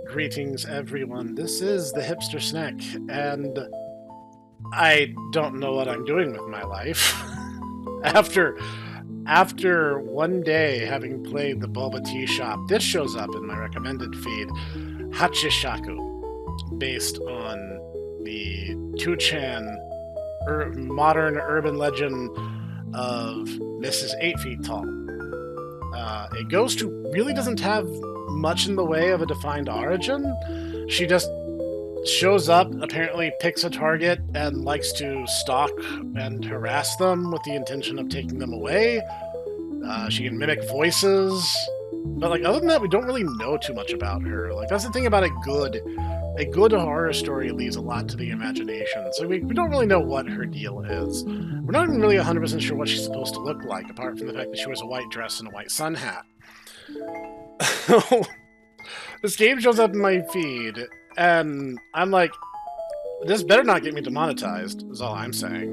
Greetings, everyone. This is the Hipster Snek, and I don't know what I'm doing with my life. after after one day having played the Boba Tea Shop, this shows up in my recommended feed, Hachishaku, based on the 2chan modern urban legend of Mrs. 8 Feet Tall. A ghost who really doesn't have much in the way of a defined origin. She just shows up, apparently picks a target, and likes to stalk and harass them with the intention of taking them away. She can mimic voices. But, like, other than that, we don't really know too much about her. Like, that's the thing about a good horror story leaves a lot to the imagination. So we don't really know what her deal is. We're not even really 100% sure what she's supposed to look like, apart from the fact that she wears a white dress and a white sun hat. This game shows up in my feed, and I'm like, this better not get me demonetized, is all I'm saying.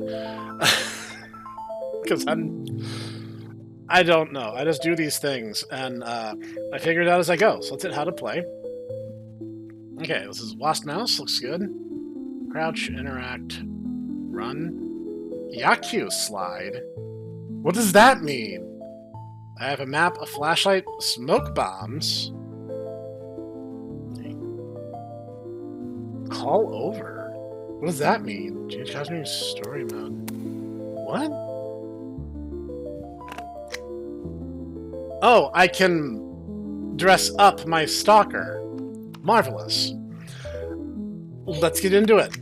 Because I don't know. I just do these things, and I figure it out as I go. So let's hit how to play. Okay, this is Lost Mouse. Looks good. Crouch, interact, run. Yaku slide? What does that mean? I have a map, a flashlight, smoke bombs. Call over? What does that mean? Change costume story mode. What? Oh, I can dress up my stalker. Marvelous. Let's get into it.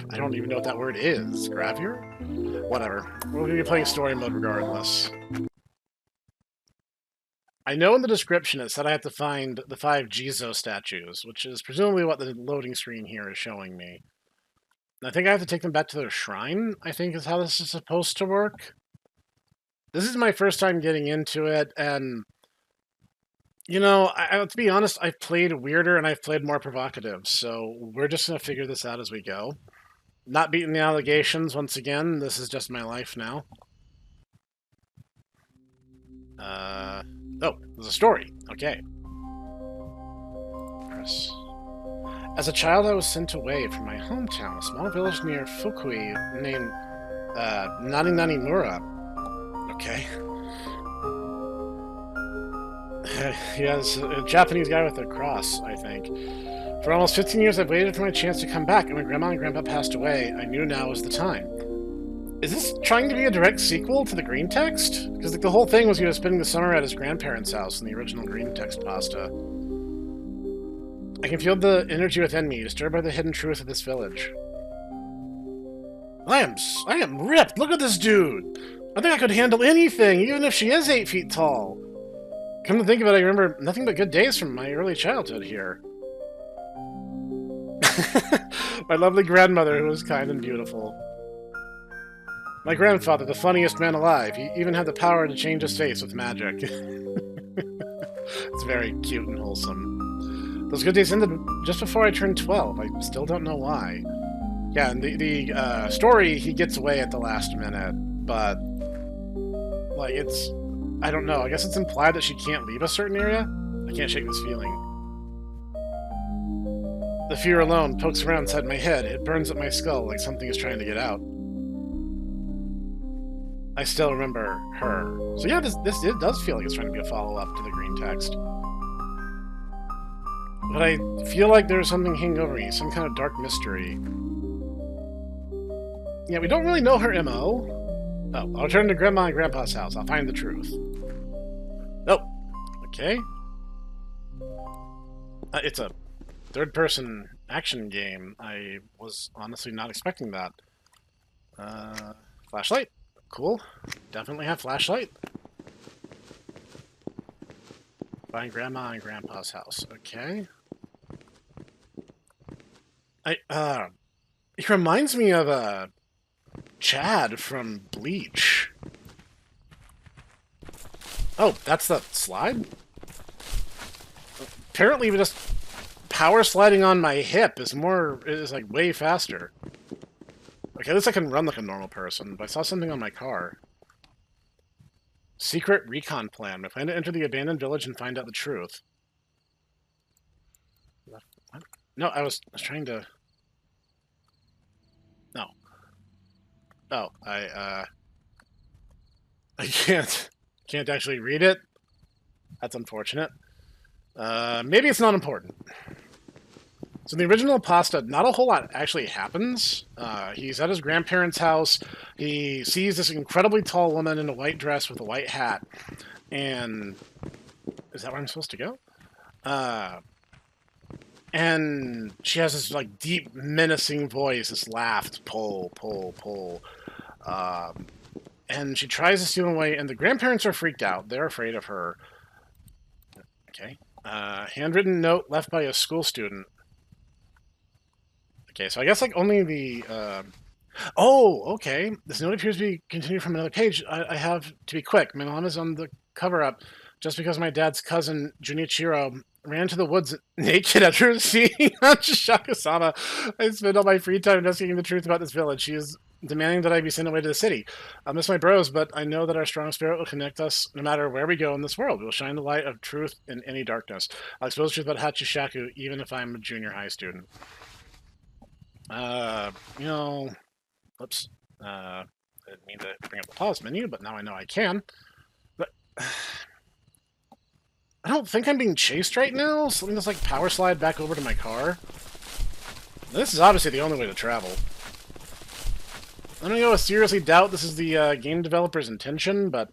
I don't even know what that word is. Gravure? Whatever. We're going to be playing story mode regardless. I know in the description it said I have to find the 5 Jizo statues, which is presumably what the loading screen here is showing me. I think I have to take them back to their shrine, I think is how this is supposed to work. This is my first time getting into it, and you know, to be honest, I've played weirder and I've played more provocative, so we're just going to figure this out as we go. Not beating the allegations, once again, this is just my life now. Oh, there's a story. Okay. Press. As a child, I was sent away from my hometown, a small village near Fukui named Naninanimura. Okay. Yes, a Japanese guy with a cross, I think. For almost 15 years, I've waited for my chance to come back, and when Grandma and Grandpa passed away, I knew now was the time. Is this trying to be a direct sequel to the green text? Because like, the whole thing was he was spending the summer at his grandparents' house in the original green text pasta. I can feel the energy within me, disturbed by the hidden truth of this village. I am ripped! Look at this dude! I think I could handle anything, even if she is 8 feet tall! Come to think of it, I remember nothing but good days from my early childhood here. My lovely grandmother, who was kind and beautiful. My grandfather, the funniest man alive. He even had the power to change his face with magic. It's very cute and wholesome. Those good days ended just before I turned 12. I still don't know why. Yeah, and the story, he gets away at the last minute, but like, it's... I don't know. I guess it's implied that she can't leave a certain area? I can't shake this feeling. The fear alone pokes around inside my head. It burns at my skull like something is trying to get out. I still remember her. So yeah, it does feel like it's trying to be a follow-up to the green text. But I feel like there's something hanging over me, some kind of dark mystery. Yeah, we don't really know her MO. Oh, I'll return to Grandma and Grandpa's house. I'll find the truth. Oh, okay. It's a third-person action game. I was honestly not expecting that. Flashlight. Cool. Definitely have flashlight. Find Grandma and Grandpa's house. Okay. It reminds me of, Chad from Bleach. Oh, that's the slide? Apparently just power sliding on my hip is like way faster. Okay, at least I can run like a normal person, but I saw something on my car. Secret recon plan. We plan to enter the abandoned village and find out the truth. No, I was trying to... No. Oh, I can't actually read it. That's unfortunate. Maybe it's not important. So in the original pasta, not a whole lot actually happens. He's at his grandparents' house. He sees this incredibly tall woman in a white dress with a white hat. And... Is that where I'm supposed to go? And she has this, like, deep, menacing voice, this laugh, pull, pull, pull. And she tries to steal him away, and the grandparents are freaked out. They're afraid of her. Okay. Handwritten note left by a school student. Okay, so I guess, like, only the... Oh, okay. This note appears to be continued from another page. I have to be quick. My mom is on the cover-up just because my dad's cousin, Junichiro, ran to the woods naked after seeing Hachishaku-sama. I spend all my free time investigating the truth about this village. She is demanding that I be sent away to the city. I miss my bros, but I know that our strong spirit will connect us no matter where we go in this world. We will shine the light of truth in any darkness. I'll expose the truth about Hachishaku, even if I'm a junior high student. You know... Oops. I didn't mean to bring up the pause menu, but now I know I can. But... I don't think I'm being chased right now, so let me just, like, power slide back over to my car. This is obviously the only way to travel. I don't know, I seriously doubt this is the game developer's intention, but...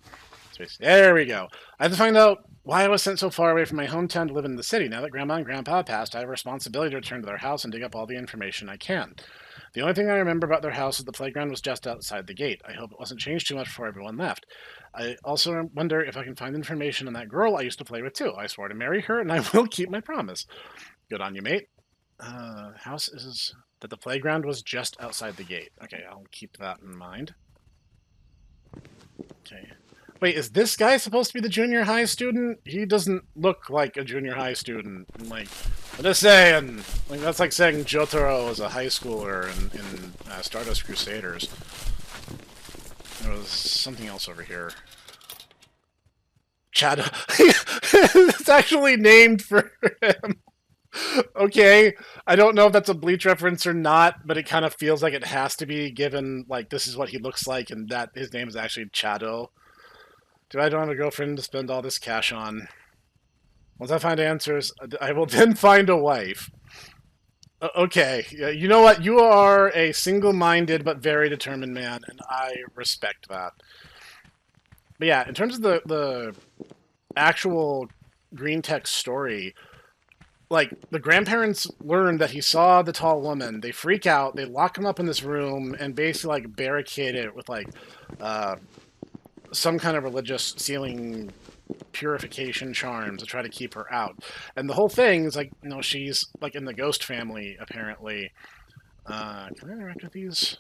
There we go. I have to find out why I was sent so far away from my hometown to live in the city. Now that Grandma and Grandpa passed, I have a responsibility to return to their house and dig up all the information I can. The only thing I remember about their house is the playground was just outside the gate. I hope it wasn't changed too much before everyone left. I also wonder if I can find information on that girl I used to play with too. I swore to marry her, and I will keep my promise. Good on you, mate. House is... That the playground was just outside the gate. Okay, I'll keep that in mind. Okay. Wait, is this guy supposed to be the junior high student? He doesn't look like a junior high student. Like, I'm just saying. Like, that's like saying Jotaro was a high schooler in Stardust Crusaders. There was something else over here. Chad. It's actually named for him. Okay, I don't know if that's a Bleach reference or not, but it kind of feels like it has to be, given, like, this is what he looks like, and that his name is actually Chado. I don't have a girlfriend to spend all this cash on. Once I find answers, I will then find a wife. Okay, you know what? You are a single-minded but very determined man, and I respect that. But yeah, in terms of the actual green text story... Like, the grandparents learn that he saw the tall woman. They freak out. They lock him up in this room and basically, like, barricade it with, like, some kind of religious sealing purification charm to try to keep her out. And the whole thing is, like, you know, she's, like, in the ghost family, apparently. Can I interact with these?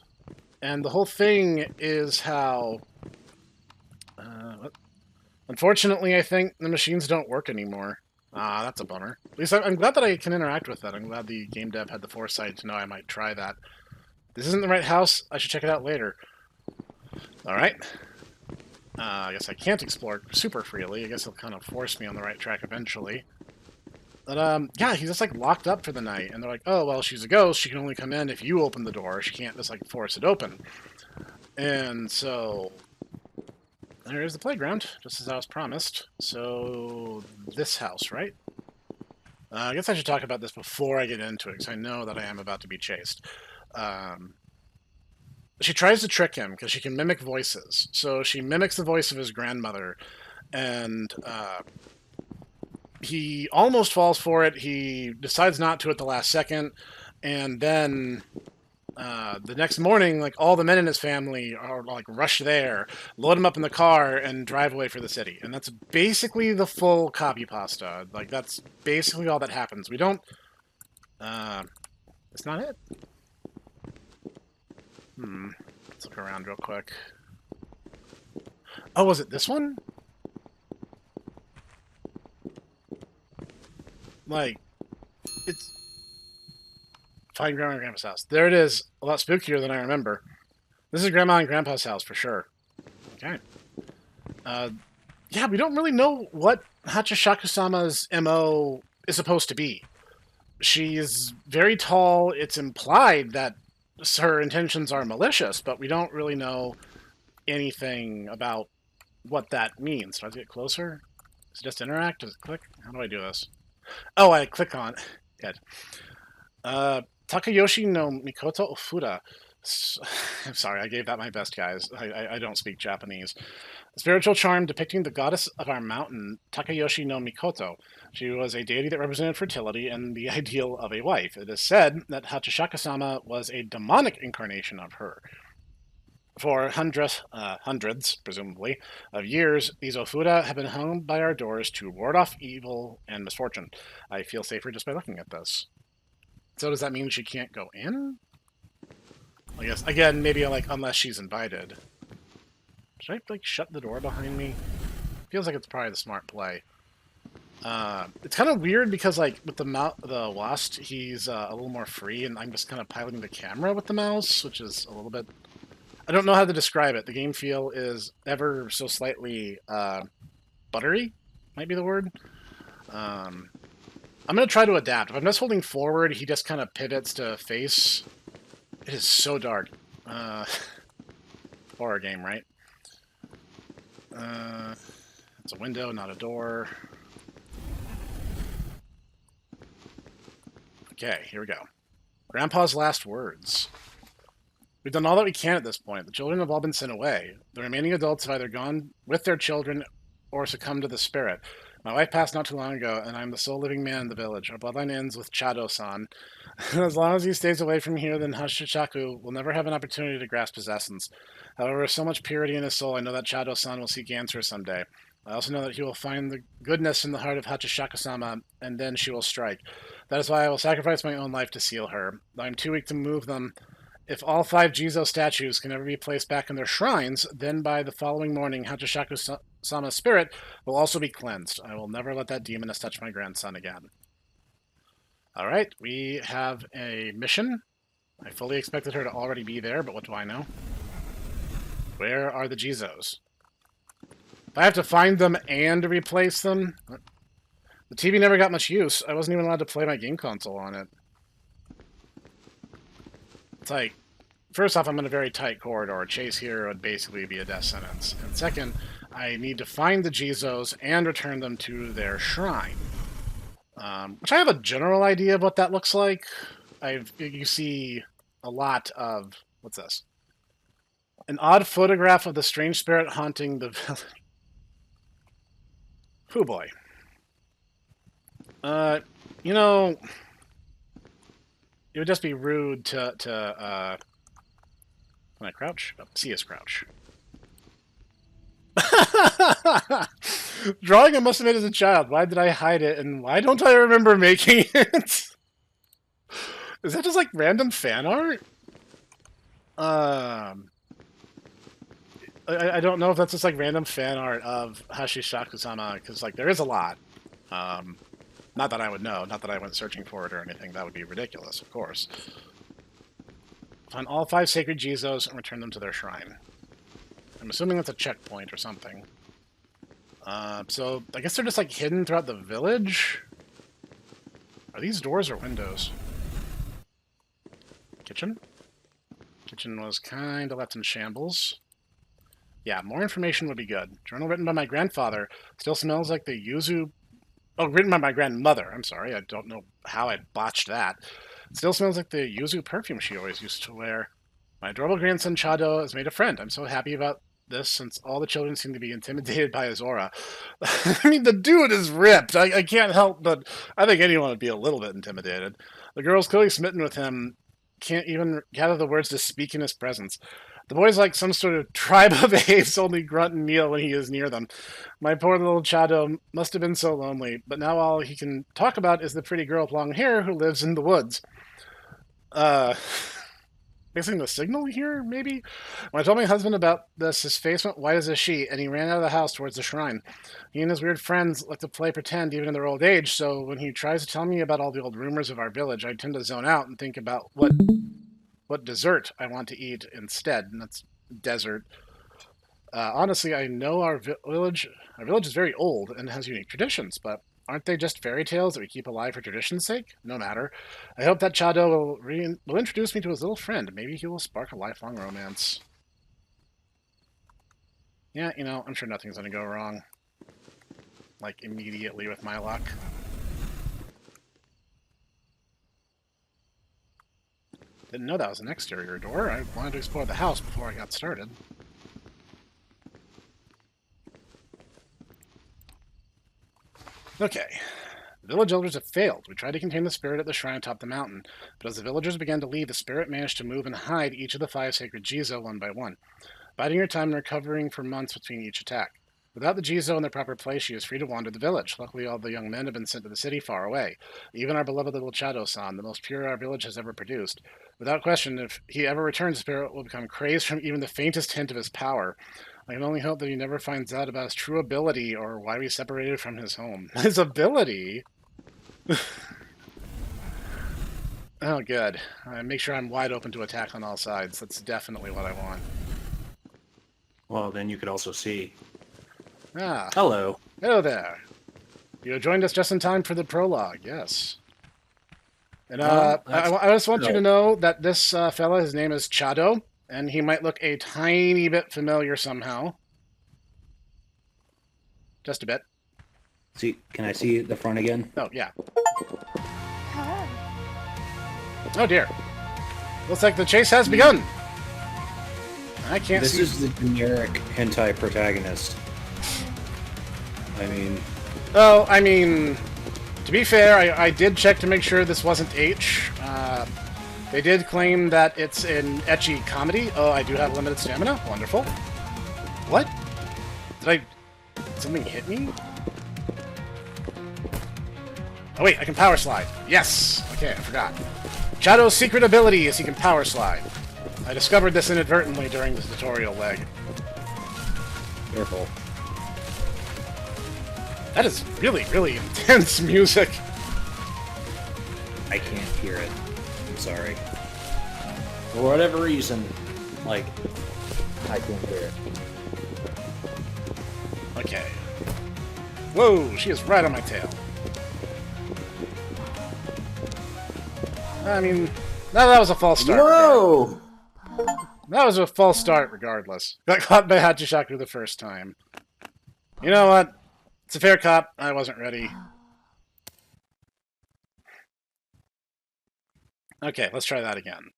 And the whole thing is how... Unfortunately, I think the machines don't work anymore. Ah, that's a bummer. At least I'm glad that I can interact with that. I'm glad the game dev had the foresight to know I might try that. This isn't the right house. I should check it out later. Alright. I guess I can't explore super freely. I guess he'll kind of force me on the right track eventually. But, yeah, he's just, like, locked up for the night. And they're like, oh, well, she's a ghost. She can only come in if you open the door. She can't just, like, force it open. And so... There's the playground, just as I was promised. So, this house, right? I guess I should talk about this before I get into it, because I know that I am about to be chased. She tries to trick him, because she can mimic voices. So she mimics the voice of his grandmother, and he almost falls for it. He decides not to at the last second, and then... the next morning, like, all the men in his family are, like, rush there, load him up in the car, and drive away for the city. And that's basically the full copy pasta. Like, that's basically all that happens. We don't... It's not it. Let's look around real quick. Oh, was it this one? Like, it's... Find Grandma and Grandpa's house. There it is. A lot spookier than I remember. This is Grandma and Grandpa's house for sure. Okay. yeah, we don't really know what Hachishaku-sama's MO is supposed to be. She is very tall. It's implied that her intentions are malicious, but we don't really know anything about what that means. Do I have to get closer? Does it just interact? Does it click? How do I do this? Oh, I click on. Good. Takayoshi no Mikoto Ofuda. I'm sorry, I gave that my best, guys. I don't speak Japanese. A spiritual charm depicting the goddess of our mountain, Takayoshi no Mikoto. She was a deity that represented fertility and the ideal of a wife. It is said that Hachishaku-sama was a demonic incarnation of her. For hundreds, presumably, of years, these Ofuda have been hung by our doors to ward off evil and misfortune. I feel safer just by looking at this. So does that mean she can't go in? I guess, again, maybe like unless she's invited. Should I like shut the door behind me? Feels like it's probably the smart play. It's kind of weird because like with the Wast, he's a little more free, and I'm just kind of piloting the camera with the mouse, which is a little bit. I don't know how to describe it. The game feel is ever so slightly buttery, might be the word. I'm gonna try to adapt. If I'm just holding forward, he just kind of pivots to face. It is so dark. Horror game, right? It's a window, not a door. Okay, here we go. Grandpa's last words. We've done all that we can at this point. The children have all been sent away. The remaining adults have either gone with their children or succumbed to the spirit. My wife passed not too long ago, and I'm the sole living man in the village. Our bloodline ends with Chado-san. As long as he stays away from here, then Hachishaku will never have an opportunity to grasp his essence. However, so much purity in his soul, I know that Chado-san will seek answers someday. I also know that he will find the goodness in the heart of Hachishaku-sama, and then she will strike. That is why I will sacrifice my own life to seal her. Though I'm too weak to move them. If all 5 Jizo statues can ever be placed back in their shrines, then by the following morning, Hachishaku-sama's spirit will also be cleansed. I will never let that demoness touch my grandson again. Alright, we have a mission. I fully expected her to already be there, but what do I know? Where are the Jizos? If I have to find them and replace them... The TV never got much use. I wasn't even allowed to play my game console on it. It's like, first off, I'm in a very tight corridor. A chase here would basically be a death sentence. And second, I need to find the Jizos and return them to their shrine. Which I have a general idea of what that looks like. You see a lot of... What's this? An odd photograph of the strange spirit haunting the village. Oh boy. You know... It would just be rude to can I crouch? Oh, see us crouch. Drawing I must have made as a child. Why did I hide it, and why don't I remember making it? Is that just like random fan art? I don't know if that's just like random fan art of Hachishaku-sama, because like there is a lot. Not that I would know, not that I went searching for it or anything. That would be ridiculous, of course. Find all 5 sacred Jizos and return them to their shrine. I'm assuming that's a checkpoint or something. So I guess they're just like hidden throughout the village? Are these doors or windows? Kitchen? Kitchen was kind of left in shambles. Yeah, more information would be good. Journal written by my grandfather. Still smells like the yuzu... Oh, written by my grandmother. I'm sorry, I don't know how I botched that. Still smells like the yuzu perfume she always used to wear. My adorable grandson Chado has made a friend. I'm so happy about this since all the children seem to be intimidated by his aura. I mean, the dude is ripped. I can't help but... I think anyone would be a little bit intimidated. The girl's clearly smitten with him. Can't even gather the words to speak in his presence. The boy's like some sort of tribe of apes, only grunt and kneel when he is near them. My poor little Chado must have been so lonely, but now all he can talk about is the pretty girl with long hair who lives in the woods. Missing the signal here, maybe? When I told my husband about this, his face went white as a sheet, and he ran out of the house towards the shrine. He and his weird friends like to play pretend even in their old age, so when he tries to tell me about all the old rumors of our village, I tend to zone out and think about what dessert I want to eat instead, and that's desert. Honestly, I know our village is very old and has unique traditions, but aren't they just fairy tales that we keep alive for tradition's sake? No matter. I hope that Chado will introduce me to his little friend. Maybe he will spark a lifelong romance. Yeah, I'm sure nothing's gonna go wrong. Like, immediately with my luck. Didn't know that was an exterior door. I wanted to explore the house before I got started. Okay. The village elders have failed. We tried to contain the spirit at the shrine atop the mountain, but as the villagers began to leave, the spirit managed to move and hide each of the 5 sacred Jizo one by one, biding her time and recovering for months between each attack. Without the Jizo in their proper place, she is free to wander the village. Luckily, all the young men have been sent to the city far away. Even our beloved little Chado-san, the most pure our village has ever produced. Without question, if he ever returns, the spirit will become crazed from even the faintest hint of his power. I can only hope that he never finds out about his true ability or why we separated from his home. His ability? Oh, good. Make sure I'm wide open to attack on all sides. That's definitely what I want. Well, then you could also see. Ah. Hello. Hello there. You joined us just in time for the prologue, yes. And I just want you to know that this fella, his name is Chado, and he might look a tiny bit familiar somehow. Just a bit. See, can I see the front again? Oh, yeah. Oh, dear. Looks like the chase has begun. I can't see... This is the generic hentai protagonist. I mean, to be fair, I did check to make sure this wasn't H. They did claim that it's an ecchi comedy. Oh, I do have limited stamina. Wonderful. What? Did something hit me? Oh, wait, I can power slide. Yes! Okay, I forgot. Chado's secret ability is he can power slide. I discovered this inadvertently during the tutorial leg. Careful. That is really, really intense music. I can't hear it. I'm sorry. For whatever reason, I can't hear it. Okay. Whoa, she is right on my tail. I mean, that was a false start. Whoa! That was a false start, regardless. Got caught by Hachishaku the first time. You know what? It's a fair cop. I wasn't ready. Okay, let's try that again.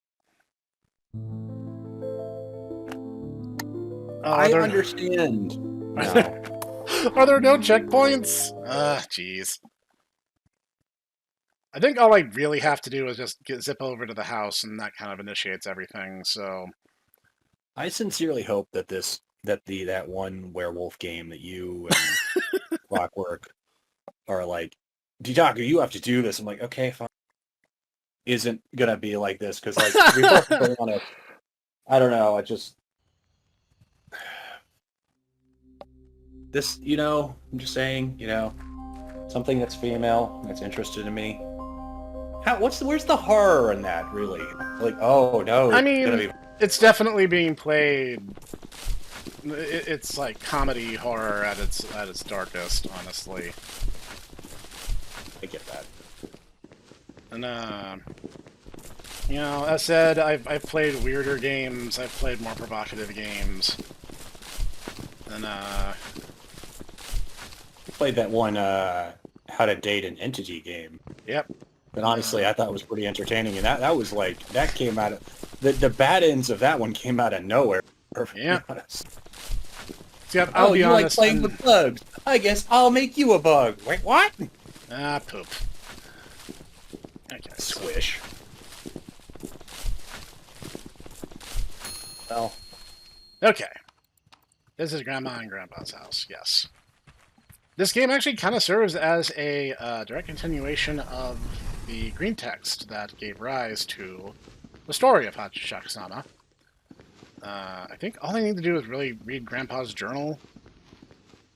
I understand. No. Are there no checkpoints? Jeez. I think all I really have to do is just zip over to the house, and that kind of initiates everything, so... I sincerely hope that that one werewolf game that you and Clockwork are like, Didaku, you have to do this. I'm like, okay, fine. Isn't gonna be like this, because we both don't want to... I don't know, this, I'm just saying, something that's female, that's interested in me. Where's the horror in that, really? Oh, no. I mean, it's definitely being played... It's like comedy horror at its darkest, honestly. I get that. And, as said, I've played weirder games, I've played more provocative games. And, played that one, How to Date an Entity game. Yep. But honestly, I thought it was pretty entertaining, and that was that came out of... The bad ends of that one came out of nowhere, yeah. Honest. See, I'll be honest. Like playing with bugs. I guess I'll make you a bug. Wait, what? Ah, poop. Okay. Swish. Well. Okay. This is Grandma and Grandpa's house, yes. This game actually kind of serves as a direct continuation of the green text that gave rise to the story of Hachishaku-sama. I think all I need to do is really read Grandpa's journal.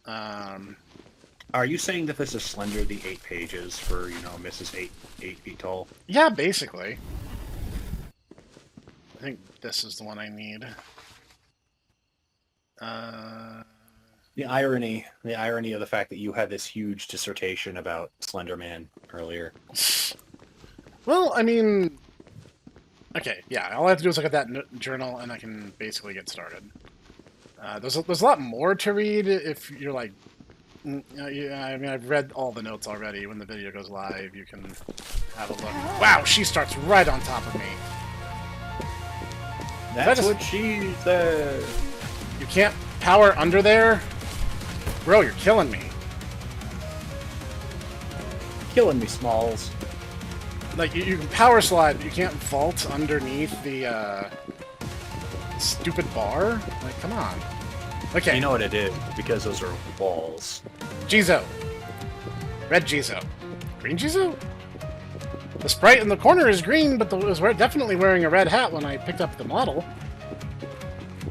Are you saying that this is slender, the 8 pages for, Mrs. 8 feet tall? Yeah, basically. I think this is the one I need. The irony of the fact that you had this huge dissertation about Slender Man earlier. Well, I mean, okay, yeah. All I have to do is look at that journal, and I can basically get started. There's a lot more to read if you're like, yeah. I mean, I've read all the notes already. When the video goes live, you can have a look. Wow, she starts right on top of me. That's what she said. You can't power under there? Bro, you're killing me. Killing me, Smalls. Like, you can power slide, but you can't vault underneath the, stupid bar? Like, come on. Okay. You know what it is, because those are walls. Jizo. Red Jizo. Green Jizo? The sprite in the corner is green, but was definitely wearing a red hat when I picked up the model.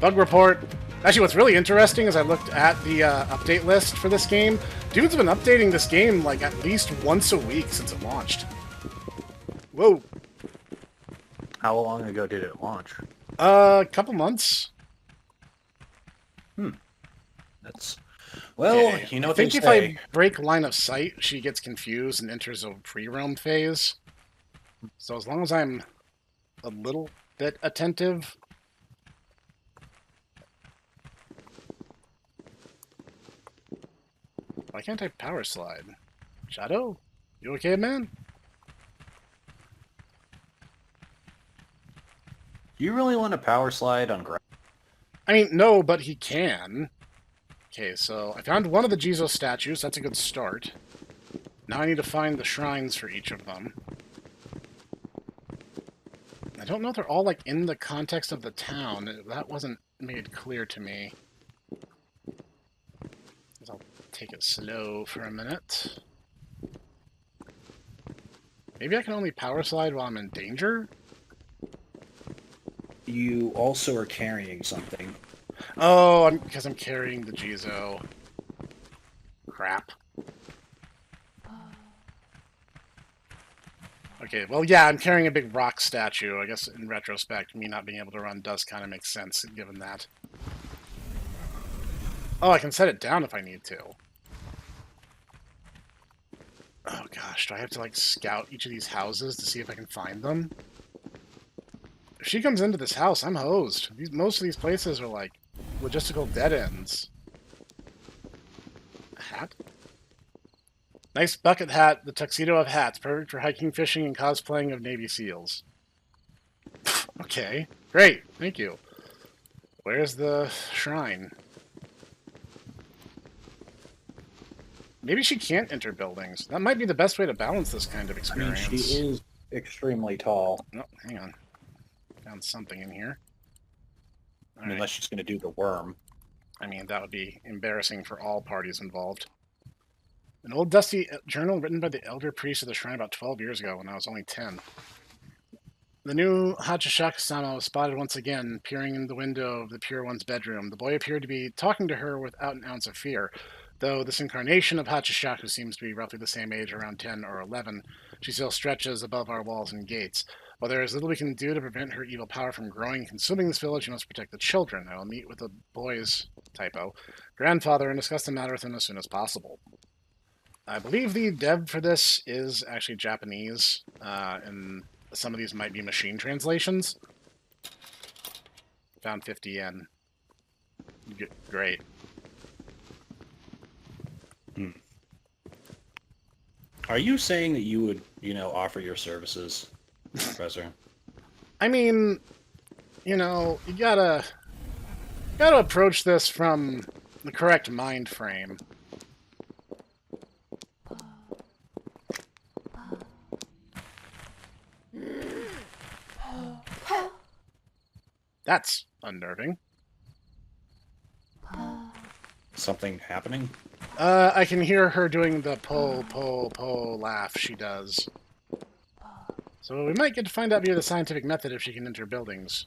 Bug report. Actually, what's really interesting is I looked at the update list for this game. Dude's been updating this game like at least once a week since it launched. Whoa. How long ago did it launch? A couple months. That's... Well, okay. You know what I think if I break line of sight, she gets confused and enters a pre-roam phase. So as long as I'm a little bit attentive... Why can't I power slide? Shadow? You okay, man? Do you really want to power slide on ground? I mean, no, but he can. Okay, so I found one of the Jizo statues. That's a good start. Now I need to find the shrines for each of them. I don't know if they're all, like, in the context of the town. That wasn't made clear to me. I'll take it slow for a minute. Maybe I can only power slide while I'm in danger? You also are carrying something. Oh, because I'm carrying the Jizo. Crap. Okay, well, yeah, I'm carrying a big rock statue. I guess, in retrospect, me not being able to run does kind of make sense, given that. Oh, I can set it down if I need to. Oh, gosh, do I have to, like, scout each of these houses to see if I can find them? If she comes into this house, I'm hosed. Most of these places are, like, logistical dead ends. A hat? Nice bucket hat, the tuxedo of hats, perfect for hiking, fishing, and cosplaying of Navy SEALs. Okay, great, thank you. Where's the shrine? Maybe she can't enter buildings. That might be the best way to balance this kind of experience. I mean, she is extremely tall. Oh, hang on. Found something in here. Unless she's going to do the worm. I mean, that would be embarrassing for all parties involved. An old dusty journal written by the elder priest of the shrine about 12 years ago when I was only 10. The new Hachishaku-sama was spotted once again, peering in the window of the Pure One's bedroom. The boy appeared to be talking to her without an ounce of fear. Though this incarnation of Hachishaku seems to be roughly the same age, around 10 or 11, she still stretches above our walls and gates. While there is little we can do to prevent her evil power from growing and consuming this village, we must protect the children. I will meet with the boy's, typo, grandfather and discuss the matter with him as soon as possible. I believe the dev for this is actually Japanese, and some of these might be machine translations. Found 50 yen. Great. Are you saying that you would, offer your services, Professor? I mean, you gotta approach this from the correct mind frame. That's unnerving. Something happening? I can hear her doing the po laugh she does. So we might get to find out via the scientific method if she can enter buildings.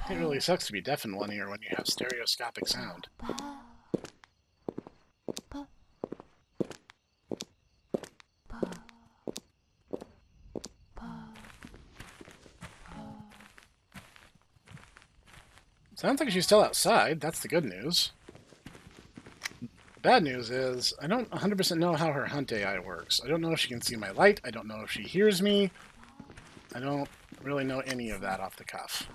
It really sucks to be deaf in one ear when you have stereoscopic sound. Sounds like she's still outside. That's the good news. Bad news is I don't 100% know how her hunt AI works. I don't know if she can see my light. I don't know if she hears me. I don't really know any of that off the cuff.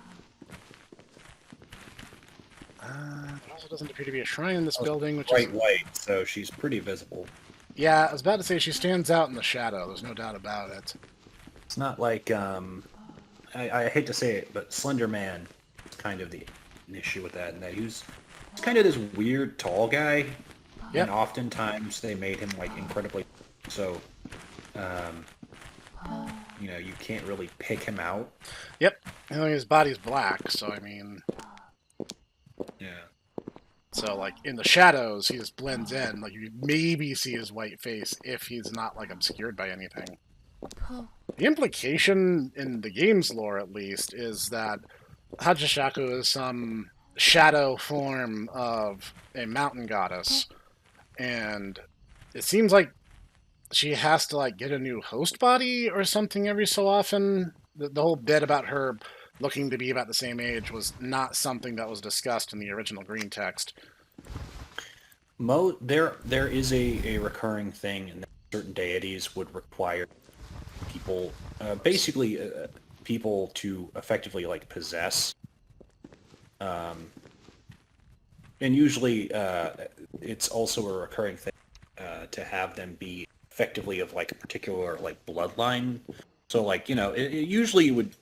There also doesn't appear to be a shrine in this building, which bright is white, so she's pretty visible. Yeah, I was about to say she stands out in the shadow. There's no doubt about it. It's not like I hate to say it, but Slender Man is kind of the issue with that, and that he's kind of this weird tall guy, and oftentimes they made him like incredibly so. You can't really pick him out. Yep, his body's black, so I mean, yeah. So like in the shadows, he just blends in. Like you maybe see his white face if he's not like obscured by anything. The implication in the game's lore, at least, is that Hachishaku is some shadow form of a mountain goddess, and it seems like she has to like get a new host body or something every so often. The whole bit about her looking to be about the same age was not something that was discussed in the original green text. There is a recurring thing, and certain deities would require people, people to effectively like possess. And usually, it's also a recurring thing to have them be effectively of like a particular like bloodline. So like it usually would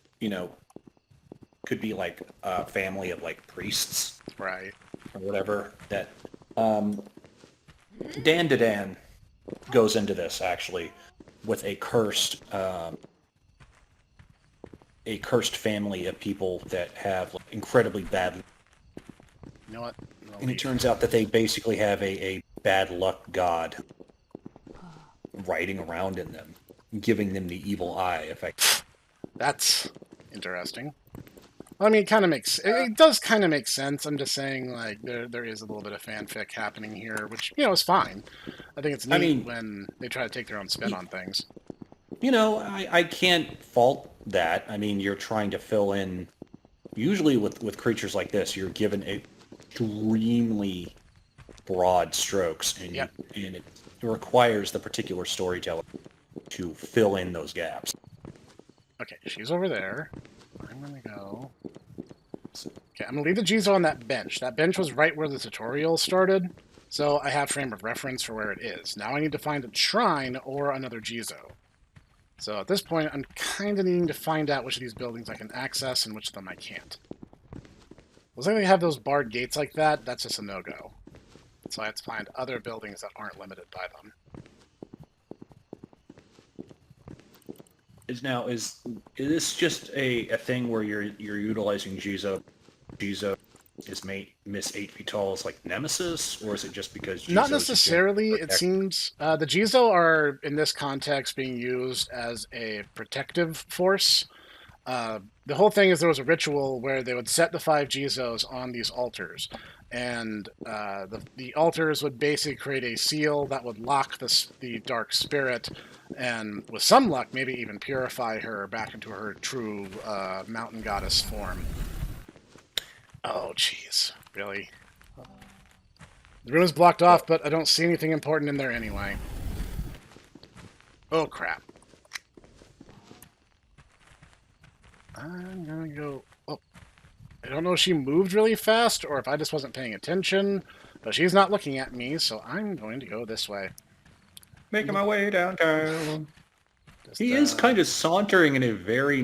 could be like a family of like priests, right, or whatever. That Dan goes into this actually with a cursed family of people that have like, incredibly bad. You know what? And it turns out that they basically have a bad luck god riding around in them, giving them the evil eye effect. That's interesting. I mean, it does kind of make sense. I'm just saying, like, there is a little bit of fanfic happening here, which, is fine. I think it's neat when they try to take their own spin on things. I can't fault that. I mean, you're trying to fill in, usually with creatures like this, you're given extremely broad strokes, and it requires the particular storyteller to fill in those gaps. Okay, she's over there. I'm gonna go. Okay, I'm gonna leave the Jizo on that bench. That bench was right where the tutorial started, so I have frame of reference for where it is. Now I need to find a shrine or another Jizo. So at this point, I'm kind of needing to find out which of these buildings I can access and which of them I can't. As long as they have those barred gates like that, that's just a no-go. So I have to find other buildings that aren't limited by them. Is this just a thing where you're utilizing Jizo? Jizo is Miss 8 feet tall as like nemesis, or is it just because Jizo not necessarily? It seems the Jizo are in this context being used as a protective force. The whole thing is there was a ritual where they would set the 5 Jizos on these altars, and the altars would basically create a seal that would lock the dark spirit, and with some luck, maybe even purify her back into her true mountain goddess form. Oh, jeez. Really? The room is blocked off, but I don't see anything important in there anyway. Oh, crap. I'm gonna go... Oh, I don't know if she moved really fast or if I just wasn't paying attention, but she's not looking at me, so I'm going to go this way. Making my way downtown. He is kind of sauntering in a very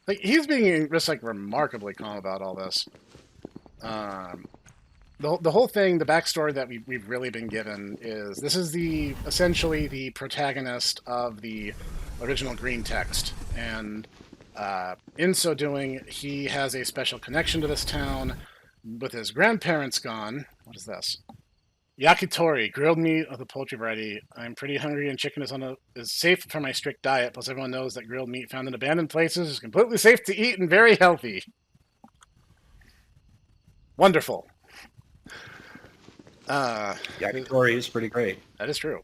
like, he's being just like remarkably calm about all this. The whole thing, the backstory that we've really been given is this is essentially the protagonist of the original green text, and in so doing, he has a special connection to this town. With his grandparents gone, what is this? Yakitori, grilled meat of the poultry variety. I'm pretty hungry, and chicken is safe for my strict diet. Plus, everyone knows that grilled meat found in abandoned places is completely safe to eat and very healthy. Wonderful. Yakitori is pretty great. That is true.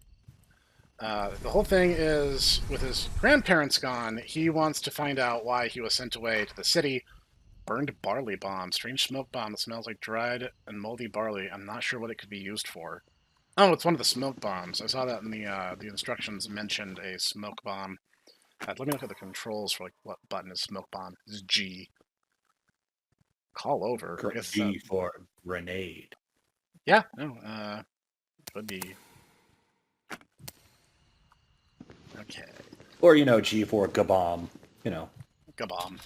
The whole thing is, with his grandparents gone, he wants to find out why he was sent away to the city. burned barley bomb. Strange smoke bomb that smells like dried and moldy barley. I'm not sure what it could be used for. Oh, it's one of the smoke bombs. I saw that in the instructions mentioned a smoke bomb. Let me look at the controls for like what button is smoke bomb. This is G. Call over. I guess G for grenade. yeah, no, would be okay. Or G for gabomb. Gabomb.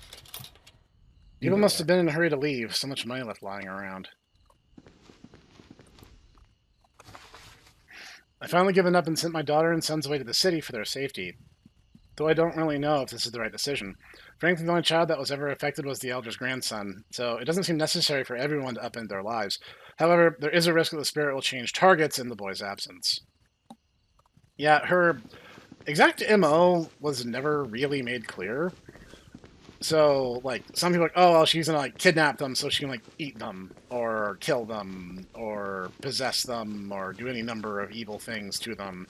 People must have been in a hurry to leave. So much money left lying around. I finally given up and sent my daughter and sons away to the city for their safety. Though I don't really know if this is the right decision. Frankly, the only child that was ever affected was the elder's grandson, so it doesn't seem necessary for everyone to upend their lives. However, there is a risk that the spirit will change targets in the boy's absence. Yeah, her exact MO was never really made clear. So, like, some people are like, oh, well, she's gonna, like, kidnap them so she can, like, eat them, or kill them, or possess them, or do any number of evil things to them.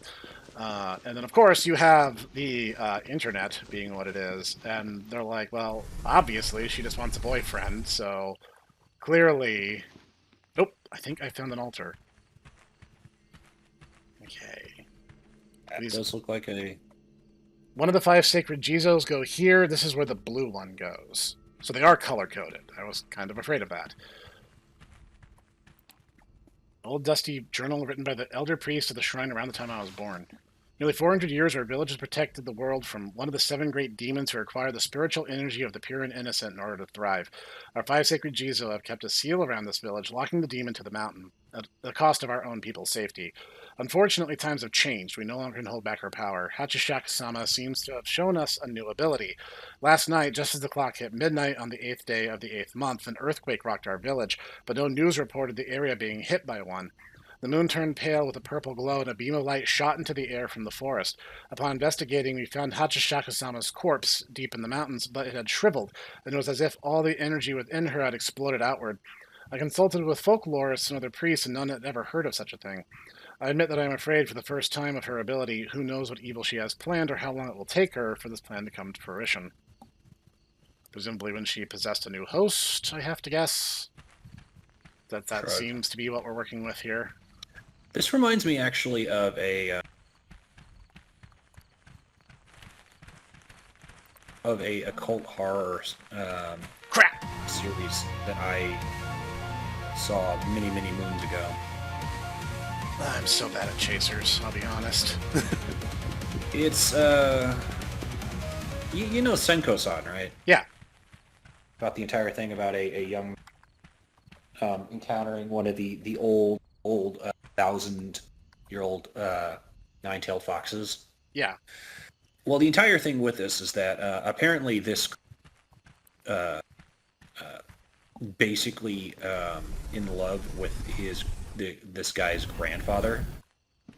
And then, of course, you have the internet being what it is, and they're like, well, obviously, she just wants a boyfriend, so clearly... Nope, I think I found an altar. Okay. That does look like a... One of the 5 sacred Jizos go here. This is where the blue one goes. So they are color-coded. I was kind of afraid of that. Old dusty journal written by the elder priest of the shrine around the time I was born. Nearly 400 years, our village has protected the world from one of the 7 great demons who require the spiritual energy of the pure and innocent in order to thrive. Our 5 sacred Jizo have kept a seal around this village, locking the demon to the mountain, at the cost of our own people's safety. Unfortunately, times have changed. We no longer can hold back our power. Hachishaku-sama seems to have shown us a new ability. Last night, just as the clock hit midnight on the 8th day of the 8th month, an earthquake rocked our village, but no news reported the area being hit by one. The moon turned pale with a purple glow, and a beam of light shot into the air from the forest. Upon investigating, we found Hachishaku-sama's corpse deep in the mountains, but it had shriveled, and it was as if all the energy within her had exploded outward. I consulted with folklorists and other priests, and none had ever heard of such a thing. I admit that I am afraid for the first time of her ability. Who knows what evil she has planned or how long it will take her for this plan to come to fruition. Presumably when she possessed a new host, I have to guess. That seems to be what we're working with here. This reminds me actually of a occult horror crap series that I saw many moons ago. I'm so bad at chasers, I'll be honest. It's you know Senko-san, right? Yeah. About the entire thing about a young encountering one of the old 1,000-year-old nine-tailed foxes. Yeah. Well, the entire thing with this is that apparently this basically in love with this guy's grandfather,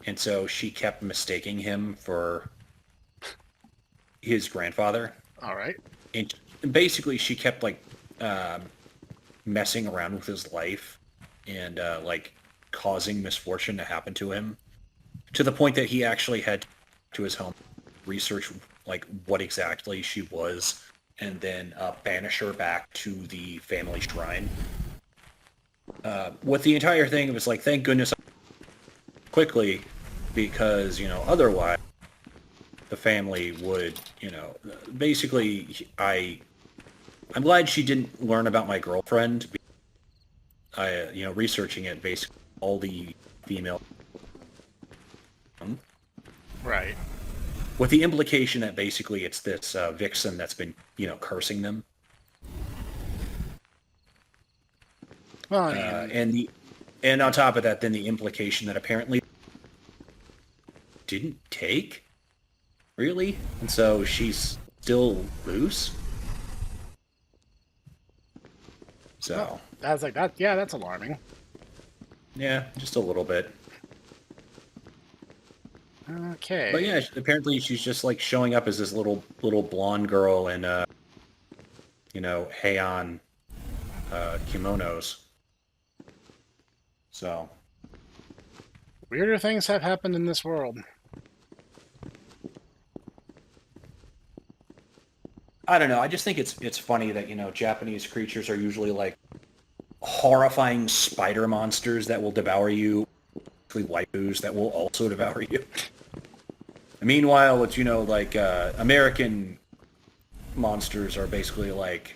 and so she kept mistaking him for his grandfather. All right. And basically she kept like messing around with his life and like causing misfortune to happen to him, to the point that he actually had to his home research like what exactly she was, and then banish her back to the family shrine. With the entire thing, it was like, thank goodness quickly, because otherwise the family would basically I'm glad she didn't learn about my girlfriend. Researching it, basically all the female, right, with the implication that basically it's this vixen that's been cursing them. Well, I mean... and on top of that, then the implication that apparently didn't take, really, and so she's still loose. So well, I was like, that. Yeah, that's alarming. Yeah, just a little bit. Okay. But yeah, apparently she's just like showing up as this little blonde girl in Heian kimonos. So weirder things have happened in this world. I don't know. I just think it's funny that, Japanese creatures are usually like horrifying spider monsters that will devour you, waifus that will also devour you. Meanwhile, it's, like American monsters are basically like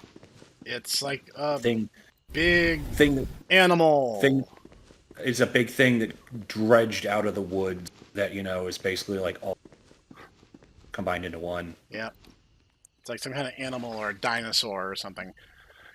It's like a thing big thing thing animal. is a big thing that dredged out of the woods that, is basically like all combined into one. Yeah, it's like some kind of animal or a dinosaur or something.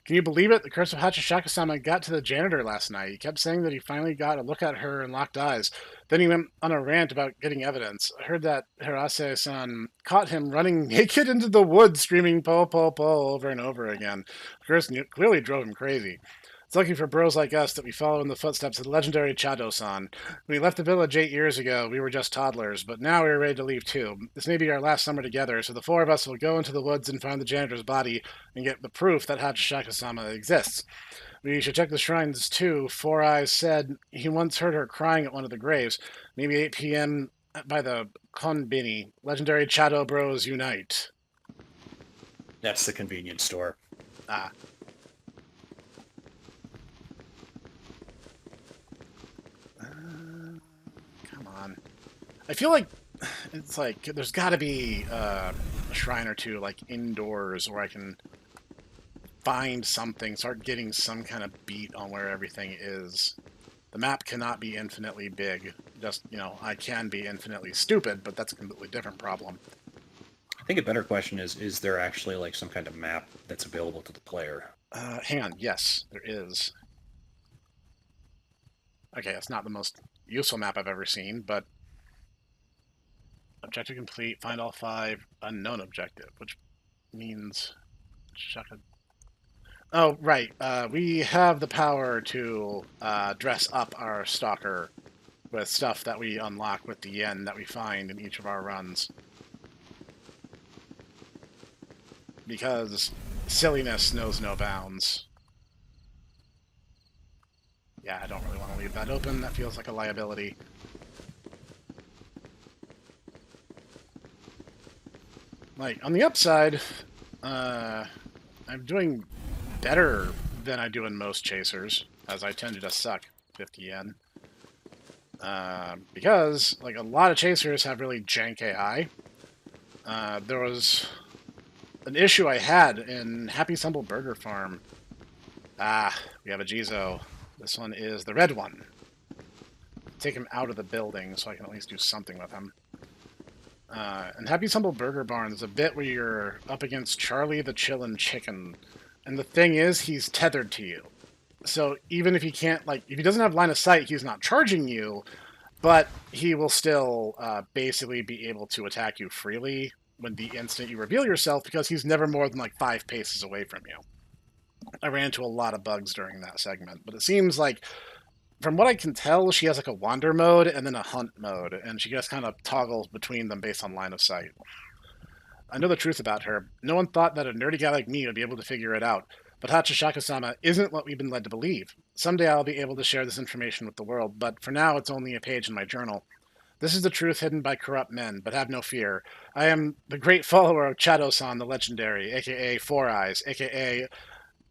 Can you believe it? The curse of Hachishaku-sama got to the janitor last night. He kept saying that he finally got a look at her and locked eyes. Then he went on a rant about getting evidence. I heard that Hirase-san caught him running naked into the woods, screaming "po po po" over and over again. The curse clearly drove him crazy. It's lucky for bros like us that we follow in the footsteps of the legendary Chado-san. When we left the village 8 years ago, we were just toddlers, but now we are ready to leave too. This may be our last summer together, so the four of us will go into the woods and find the janitor's body and get the proof that Hachishaku-sama exists. We should check the shrines too. Four Eyes said he once heard her crying at one of the graves. Maybe 8 p.m. by the Konbini. Legendary Chado Bros unite. That's the convenience store. Ah. Come on. I feel like it's like there's got to be a shrine or two like indoors where I can find something, start getting some kind of beat on where everything is. The map cannot be infinitely big. Just, I can be infinitely stupid, but that's a completely different problem. I think a better question is there actually like some kind of map that's available to the player? Hang on. Yes, there is. Okay, it's not the most useful map I've ever seen, but objective complete, find all 5, unknown objective, which means Shaka. Oh, right. We have the power to dress up our stalker with stuff that we unlock with the yen that we find in each of our runs. Because silliness knows no bounds. Yeah, I don't really want to leave that open. That feels like a liability. Like, on the upside, I'm doing better than I do in most chasers, as I tend to just suck 50 yen. Because, like, a lot of chasers have really jank AI. There was an issue I had in Happy Simple Burger Farm. We have a Jizo. This one is the red one. Take him out of the building so I can at least do something with him. And Happy Simple Burger Barn, there's a bit where you're up against Charlie the Chillin' Chicken. And the thing is, he's tethered to you. So even if he can't, like, if he doesn't have line of sight, he's not charging you, but he will still basically be able to attack you freely when the instant you reveal yourself because he's never more than like 5 paces away from you. I ran into a lot of bugs during that segment, but it seems like, from what I can tell, she has like a wander mode and then a hunt mode, and she just kind of toggles between them based on line of sight. I know the truth about her. No one thought that a nerdy guy like me would be able to figure it out, but Hachishaku-sama isn't what we've been led to believe. Someday I'll be able to share this information with the world, but for now it's only a page in my journal. This is the truth hidden by corrupt men, but have no fear. I am the great follower of Chado-san the Legendary, aka Four Eyes, aka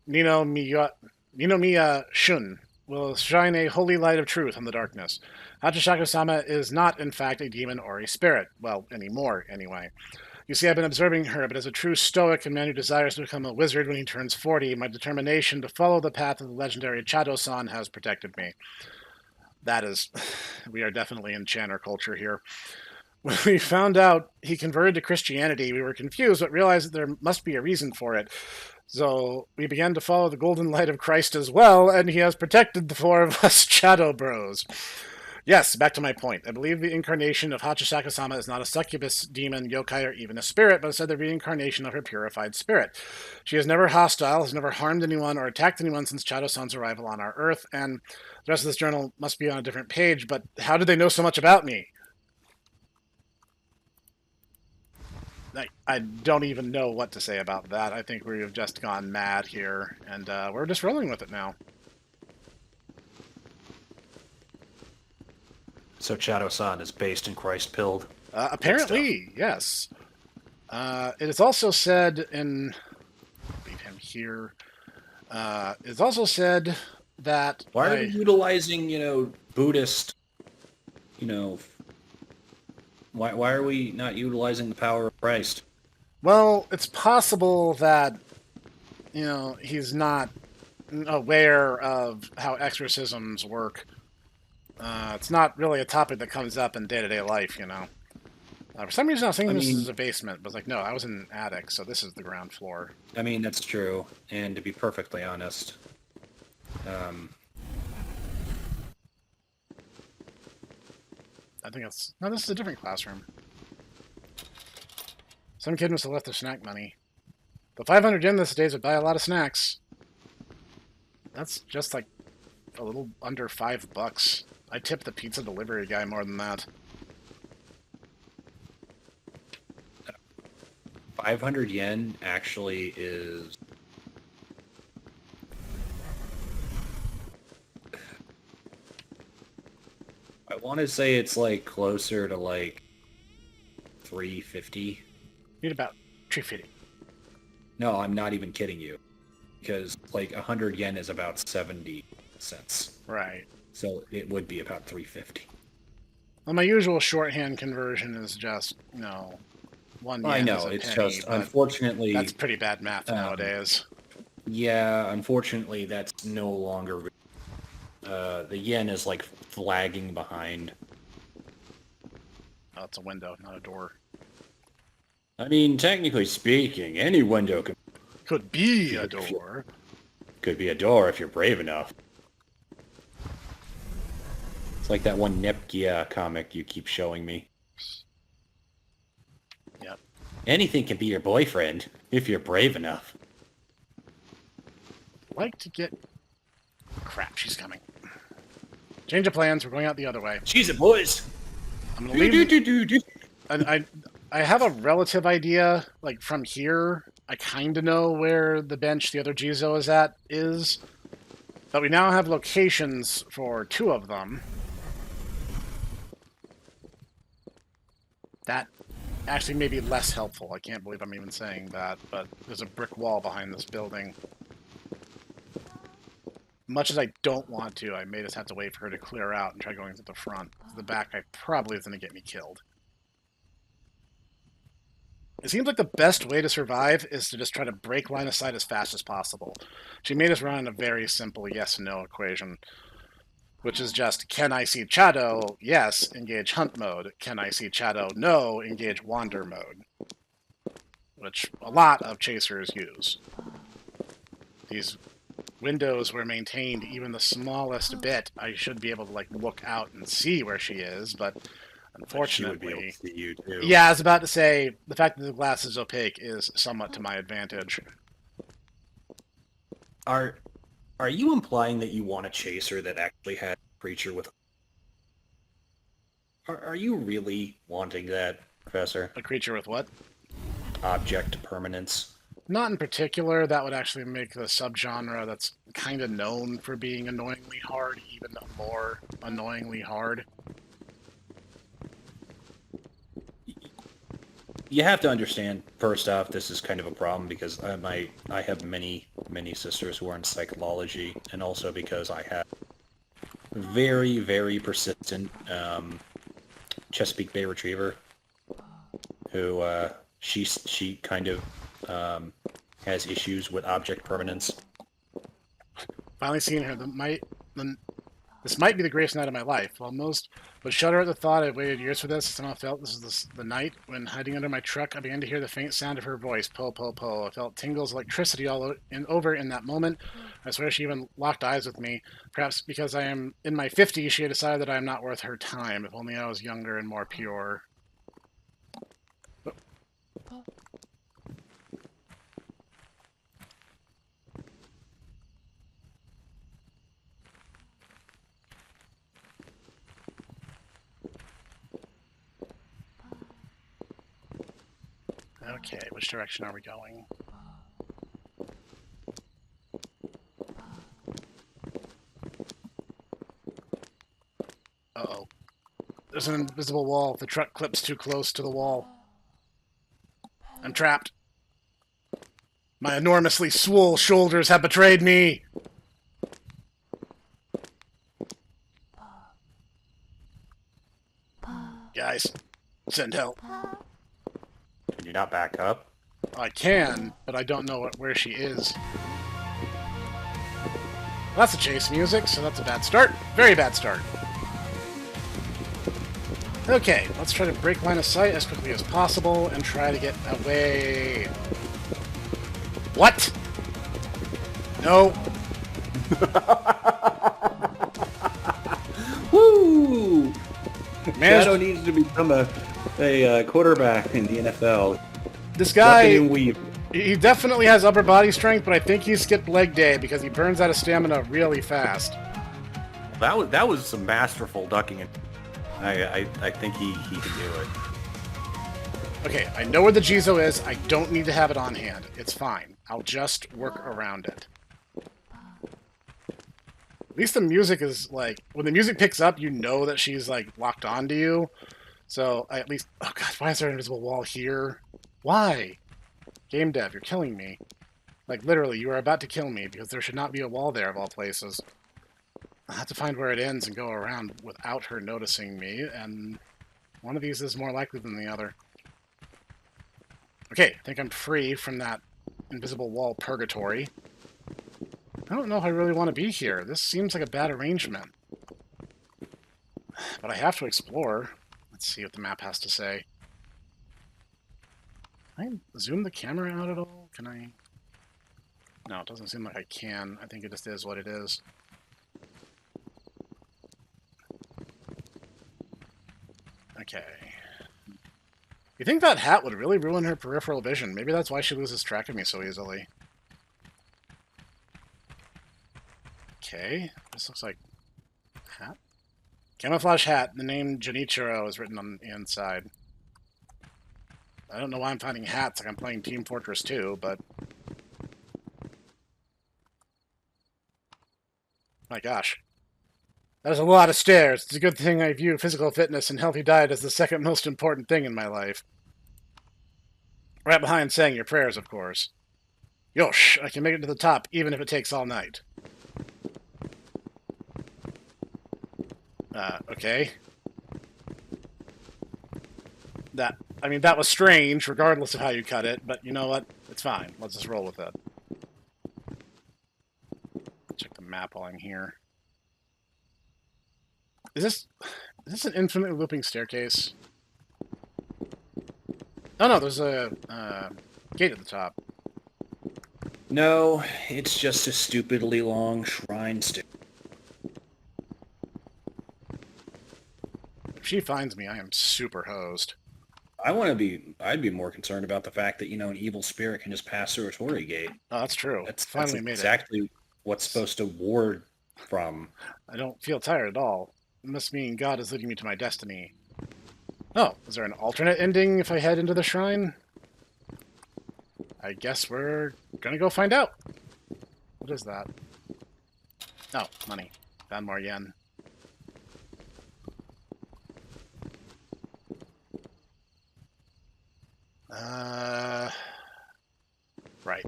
Ninomiya Shun, will shine a holy light of truth on the darkness. Hachishaku-sama is not, in fact, a demon or a spirit. Well, anymore, anyway. You see, I've been observing her, but as a true stoic and man who desires to become a wizard when he turns 40, my determination to follow the path of the legendary Chado-san has protected me. That is, we are definitely in Channer culture here. When we found out he converted to Christianity, we were confused, but realized that there must be a reason for it. So we began to follow the golden light of Christ as well, and he has protected the four of us Shadow Bros. Yes, back to my point. I believe the incarnation of Hachishaku-sama is not a succubus, demon, yokai, or even a spirit, but instead the reincarnation of her purified spirit. She is never hostile, has never harmed anyone or attacked anyone since Chado-san's arrival on our Earth, and the rest of this journal must be on a different page, but how did they know so much about me? I don't even know what to say about that. I think we've just gone mad here, and we're just rolling with it now. So Chado-san is based in Christ pilled. Apparently, yes. It is also said in... Leave him here. It's also said that Why are we utilizing, Buddhist, you know, why are we not utilizing the power of Christ? Well, it's possible that, he's not aware of how exorcisms work. It's not really a topic that comes up in day-to-day life, for some reason I was thinking I this mean, is a basement, but it's like, no, I was in an attic, so this is the ground floor. that's true. And to be perfectly honest, um, I think it's... No, this is a different classroom. Some kid must have left their snack money. The 500 yen these days would buy a lot of snacks. That's just like a little under $5. I tipped the pizza delivery guy more than that. 500 yen actually is... I want to say it's like closer to like 350. Need about 250. No, I'm not even kidding you. Because like 100 yen is about 70 cents. Right. So it would be about 350. Well, my usual shorthand conversion is just, 1 yen I know, is a it's penny, just, but unfortunately... that's pretty bad math nowadays. Yeah, unfortunately, that's no longer... the yen is like flagging behind. Oh, it's a window, not a door. I mean, technically speaking, any window Could be a door. could be a door if you're brave enough. It's like that one Nepgia comic you keep showing me. Yep. Anything can be your boyfriend, if you're brave enough. Like to get... Crap, she's coming. Change of plans, we're going out the other way. She's a boys! I'm gonna leave... I have a relative idea, like, from here. I kind of know where the bench the other Jizo is. But we now have locations for 2 of them. That actually may be less helpful. I can't believe I'm even saying that, but there's a brick wall behind this building. Much as I don't want to, I may just have to wait for her to clear out and try going to the front. To the back, I probably is going to get me killed. It seems like the best way to survive is to just try to break line of sight as fast as possible. She made us run a very simple yes-no equation, which is just, can I see Chado? Yes, engage hunt mode. Can I see Chado? No, engage wander mode. Which a lot of chasers use. These windows were maintained even the smallest bit. I should be able to like look out and see where she is, but unfortunately, she would be able to see you too. Yeah, I was about to say the fact that the glass is opaque is somewhat to my advantage. Are you implying that you want a chaser that actually had a creature with... Are you really wanting that, Professor? A creature with what? Object permanence. Not in particular. That would actually make the subgenre that's kind of known for being annoyingly hard even more annoyingly hard. You have to understand, first off, this is kind of a problem because I have many sisters who are in psychology, and also because I have very, very persistent Chesapeake Bay Retriever who she kind of has issues with object permanence. Finally seeing her, this might be the greatest night of my life. While most would shudder at the thought I've waited years for this, I somehow felt this is the night when, hiding under my truck, I began to hear the faint sound of her voice, po, po, po. I felt tingles of electricity all over in that moment. I swear she even locked eyes with me. Perhaps because I am in my 50s, she had decided that I am not worth her time. If only I was younger and more pure. Okay, which direction are we going? Uh-oh. There's an invisible wall. The truck clips too close to the wall. I'm trapped. My enormously swole shoulders have betrayed me. Guys, send help. Can you not back up? I can, but I don't know where she is. That's the chase music, so that's a bad start. Very bad start. Okay, let's try to break line of sight as quickly as possible and try to get away. What? No. Woo! Man, Shadow needs to become a quarterback in the NFL. this guy, Weave. he definitely has upper body strength, but I think he skipped leg day because he burns out of stamina really fast. That was some masterful ducking. I think he can do it. Okay, I know where the Jizo is. I don't need to have it on hand. It's fine. I'll just work around it. At least the music is, like, when the music picks up, you know that she's, like, locked onto you. So, I at least... Oh, God, why is there an invisible wall here? Why? Game dev, you're killing me. Like, literally, you are about to kill me, because there should not be a wall there, of all places. I'll have to find where it ends and go around without her noticing me, and one of these is more likely than the other. Okay, I think I'm free from that invisible wall purgatory. I don't know if I really want to be here. This seems like a bad arrangement. But I have to explore. Let's see what the map has to say. Can I zoom the camera out at all? Can I? No, it doesn't seem like I can. I think it just is what it is. Okay. You think that hat would really ruin her peripheral vision? Maybe that's why she loses track of me so easily. Okay, this looks like hat. Camouflage hat. The name Junichiro is written on the inside. I don't know why I'm finding hats like I'm playing Team Fortress 2, but... My gosh. That is a lot of stairs. It's a good thing I view physical fitness and healthy diet as the second most important thing in my life. Right behind saying your prayers, of course. Yosh, I can make it to the top, even if it takes all night. Okay. That was strange, regardless of how you cut it, but you know what? It's fine. Let's just roll with it. Check the map while I'm here. Is this an infinitely looping staircase? Oh no, there's a gate at the top. No, it's just a stupidly long shrine stair. If she finds me, I am super hosed. I'd be more concerned about the fact that, an evil spirit can just pass through a torii gate. Oh, that's true. That's Finally made exactly what's supposed to ward from. I don't feel tired at all. It must mean God is leading me to my destiny. Oh, is there an alternate ending if I head into the shrine? I guess we're gonna go find out. What is that? Oh, money. Found more yen. Right.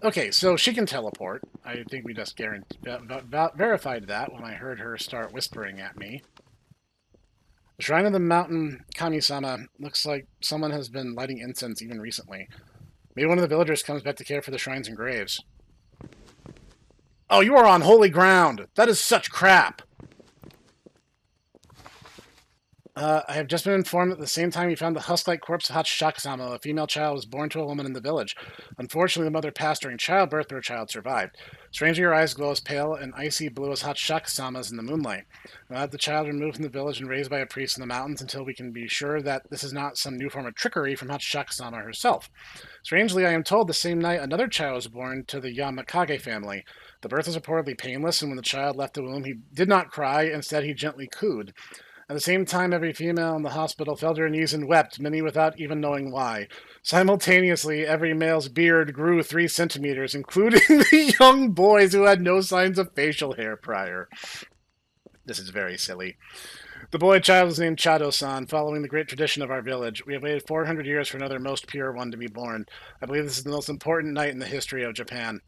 Okay, so she can teleport. I think we just verified that when I heard her start whispering at me. The Shrine of the Mountain Kami-sama looks like someone has been lighting incense even recently. Maybe one of the villagers comes back to care for the shrines and graves. Oh, you are on holy ground! That is such crap! I have just been informed that at the same time you found the husk-like corpse of Hachishaku-sama, a female child was born to a woman in the village. Unfortunately, the mother passed during childbirth, but her child survived. Strangely, your eyes glow as pale and icy blue as Hachishaku-sama's in the moonlight. We'll have the child removed from the village and raised by a priest in the mountains until we can be sure that this is not some new form of trickery from Hachishaku-sama herself. Strangely, I am told the same night another child was born to the Yamakage family. The birth was reportedly painless, and when the child left the womb, he did not cry. Instead, he gently cooed. At the same time, every female in the hospital fell to her knees and wept, many without even knowing why. Simultaneously, every male's beard grew 3 centimeters, including the young boys who had no signs of facial hair prior. This is very silly. The boy child is named Chado-san, following the great tradition of our village. We have waited 400 years for another most pure one to be born. I believe this is the most important night in the history of Japan.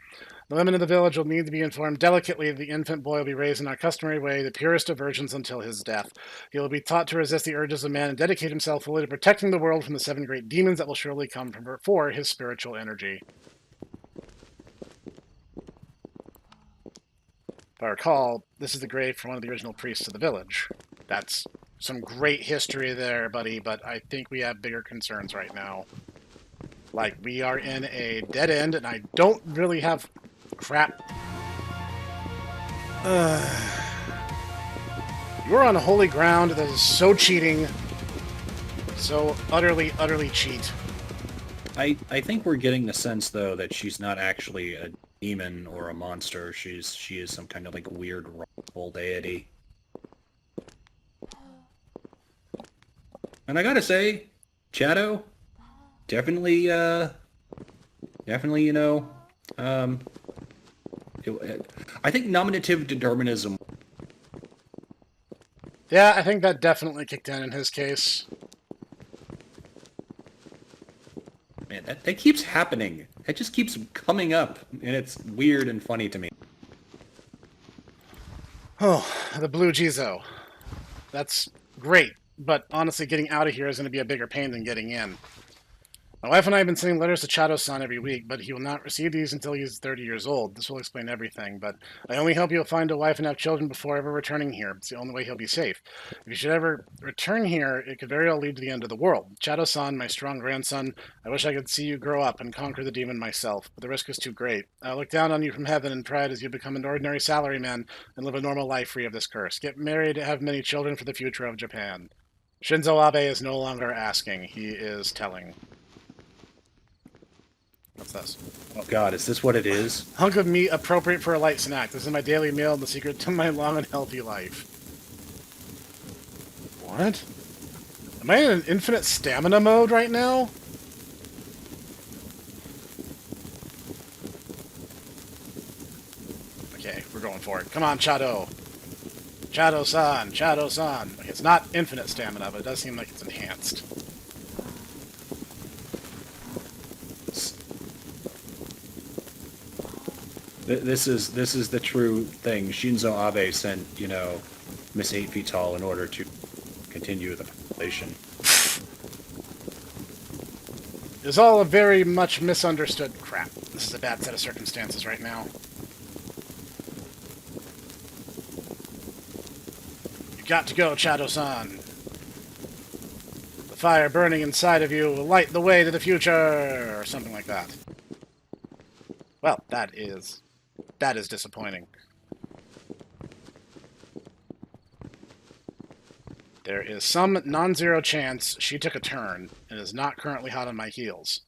The women of the village will need to be informed delicately that the infant boy will be raised in our customary way, the purest of virgins until his death. He will be taught to resist the urges of man and dedicate himself fully to protecting the world from the 7 great demons that will surely come for his spiritual energy. If I recall, this is the grave for one of the original priests of the village. That's some great history there, buddy, but I think we have bigger concerns right now. Like, we are in a dead end, and I don't really have... Crap. You're on holy ground that is so cheating. So utterly, utterly cheat. I think we're getting the sense, though, that she's not actually a demon or a monster. She is some kind of, like, weird wrathful deity. And I gotta say, Chado, definitely, you know, I think nominative determinism. Yeah, I think that definitely kicked in his case. Man, that keeps happening. It just keeps coming up, and it's weird and funny to me. Oh, the blue Jizo. That's great, but honestly, getting out of here is going to be a bigger pain than getting in. My wife and I have been sending letters to Chado-san every week, but he will not receive these until he is 30 years old. This will explain everything, but I only hope he'll find a wife and have children before ever returning here. It's the only way he'll be safe. If he should ever return here, it could very well lead to the end of the world. Chado-san, my strong grandson, I wish I could see you grow up and conquer the demon myself, but the risk is too great. I look down on you from heaven in pride as you become an ordinary salaryman and live a normal life free of this curse. Get married, have many children for the future of Japan. Shinzo Abe is no longer asking, he is telling. What's this? Oh god, is this what it is? Hunk of meat appropriate for a light snack. This is my daily meal and the secret to my long and healthy life. What? Am I in an infinite stamina mode right now? Okay, we're going for it. Come on, Chado. Chado-san, Chado-san. Okay, it's not infinite stamina, but it does seem like it's enhanced. This is the true thing. Shinzo Abe sent, you know, Miss 8 Feet Tall in order to continue the population. It's all a very much misunderstood crap. This is a bad set of circumstances right now. You got to go, Chado-san. The fire burning inside of you will light the way to the future, or something like that. Well, that is disappointing. There is some non-zero chance she took a turn and is not currently hot on my heels.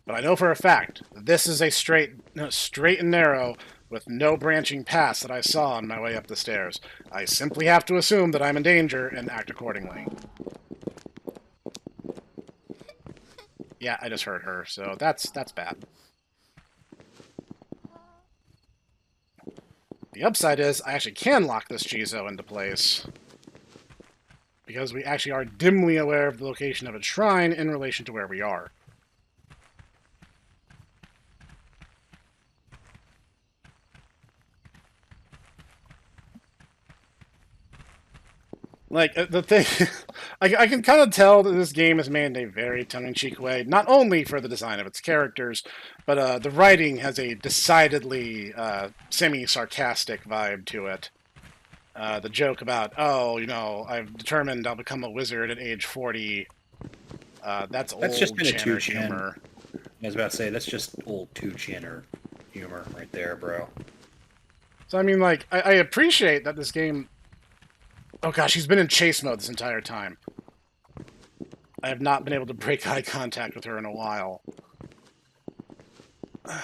But I know for a fact that this is a straight and narrow with no branching paths that I saw on my way up the stairs. I simply have to assume that I'm in danger and act accordingly. Yeah, I just heard her, so that's bad. The upside is I actually can lock this Jizo into place, because we actually are dimly aware of the location of its shrine in relation to where we are. Like, the thing... I can kind of tell that this game is made in a very tongue-in-cheek way, not only for the design of its characters, but the writing has a decidedly semi-sarcastic vibe to it. The joke about, oh, you know, I've determined I'll become a wizard at age 40. That's old just been a Channer 2chan. humor. I was about to say, that's just old 2channer humor right there, bro. So, I mean, like, I appreciate that this game... Oh gosh, he's been in chase mode this entire time. I have not been able to break eye contact with her in a while. I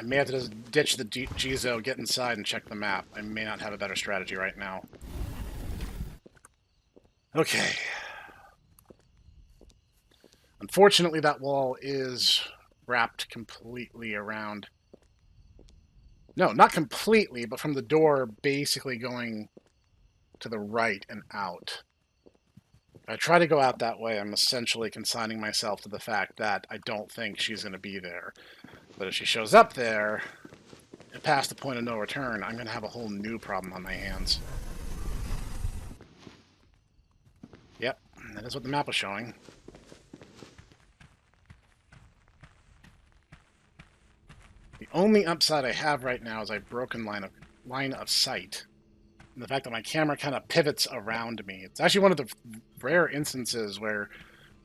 may have to just ditch the Jizo, get inside, and check the map. I may not have a better strategy right now. Okay. Unfortunately, that wall is wrapped completely around. No, not completely, but from the door basically going to the right and out. If I try to go out that way, I'm essentially consigning myself to the fact that I don't think she's going to be there. But if she shows up there, and past the point of no return, I'm going to have a whole new problem on my hands. Yep, that is what the map was showing. The only upside I have right now is I've broken line of sight. And the fact that my camera kind of pivots around me. It's actually one of the rare instances where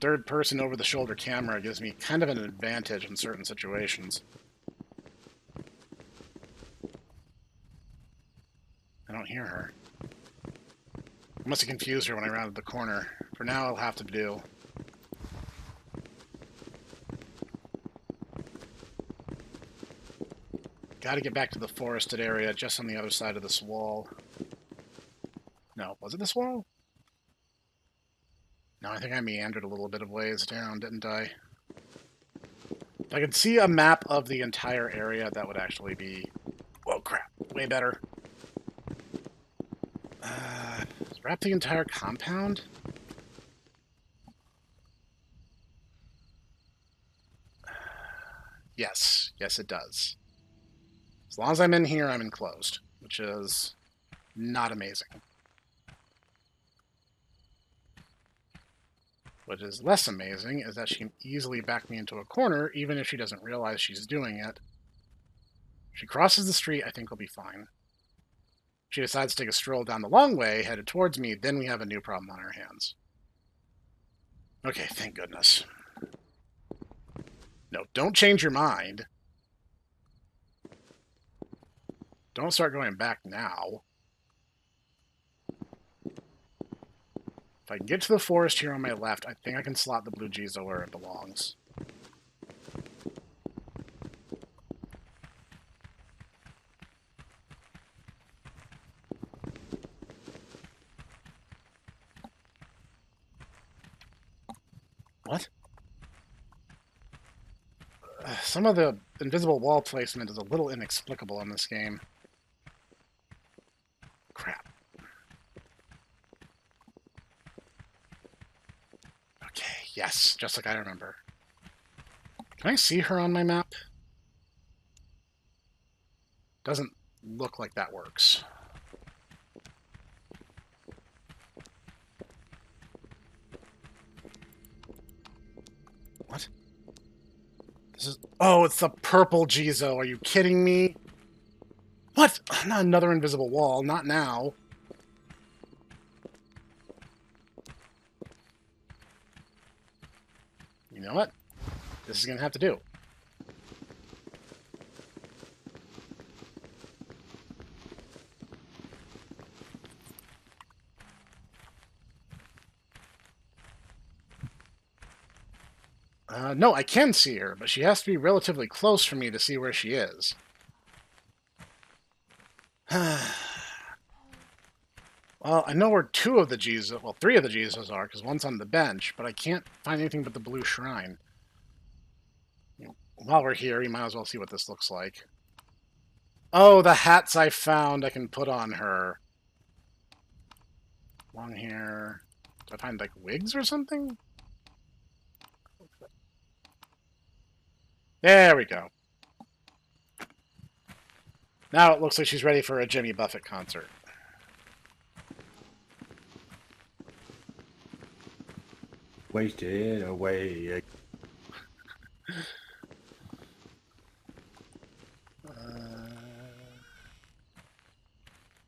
third-person over-the-shoulder camera gives me kind of an advantage in certain situations. I don't hear her. I must have confused her when I rounded the corner. For now, I'll have to do. Gotta get back to the forested area just on the other side of this wall. No, was it this wall? No, I think I meandered a little bit of ways down, didn't I? If I could see a map of the entire area, that would actually be... Whoa, crap. Way better. Wrap the entire compound? Yes. Yes, it does. As long as I'm in here, I'm enclosed, which is not amazing. What is less amazing is that she can easily back me into a corner, even if she doesn't realize she's doing it. If she crosses the street, I think we'll be fine. If she decides to take a stroll down the long way, headed towards me, then we have a new problem on our hands. Okay, thank goodness. No, don't change your mind. Don't start going back now. If I can get to the forest here on my left, I think I can slot the blue Jizo where it belongs. What? Some of the invisible wall placement is a little inexplicable in this game. Crap. Okay, yes, just like I remember. Can I see her on my map? Doesn't look like that works. What? This is... Oh, it's the purple Jizo. Are you kidding me? What? Not another invisible wall. Not now. You know what? This is going to have to do. No, I can see her, but she has to be relatively close for me to see where she is. Well, I know where two of the Jizos, well, three of the Jizos are, because one's on the bench, but I can't find anything but the blue shrine. While we're here, you might as well see what this looks like. Oh, the hats I found I can put on her. Long hair. Do I find, like, wigs or something? There we go. Now it looks like she's ready for a Jimmy Buffett concert. Wasted away.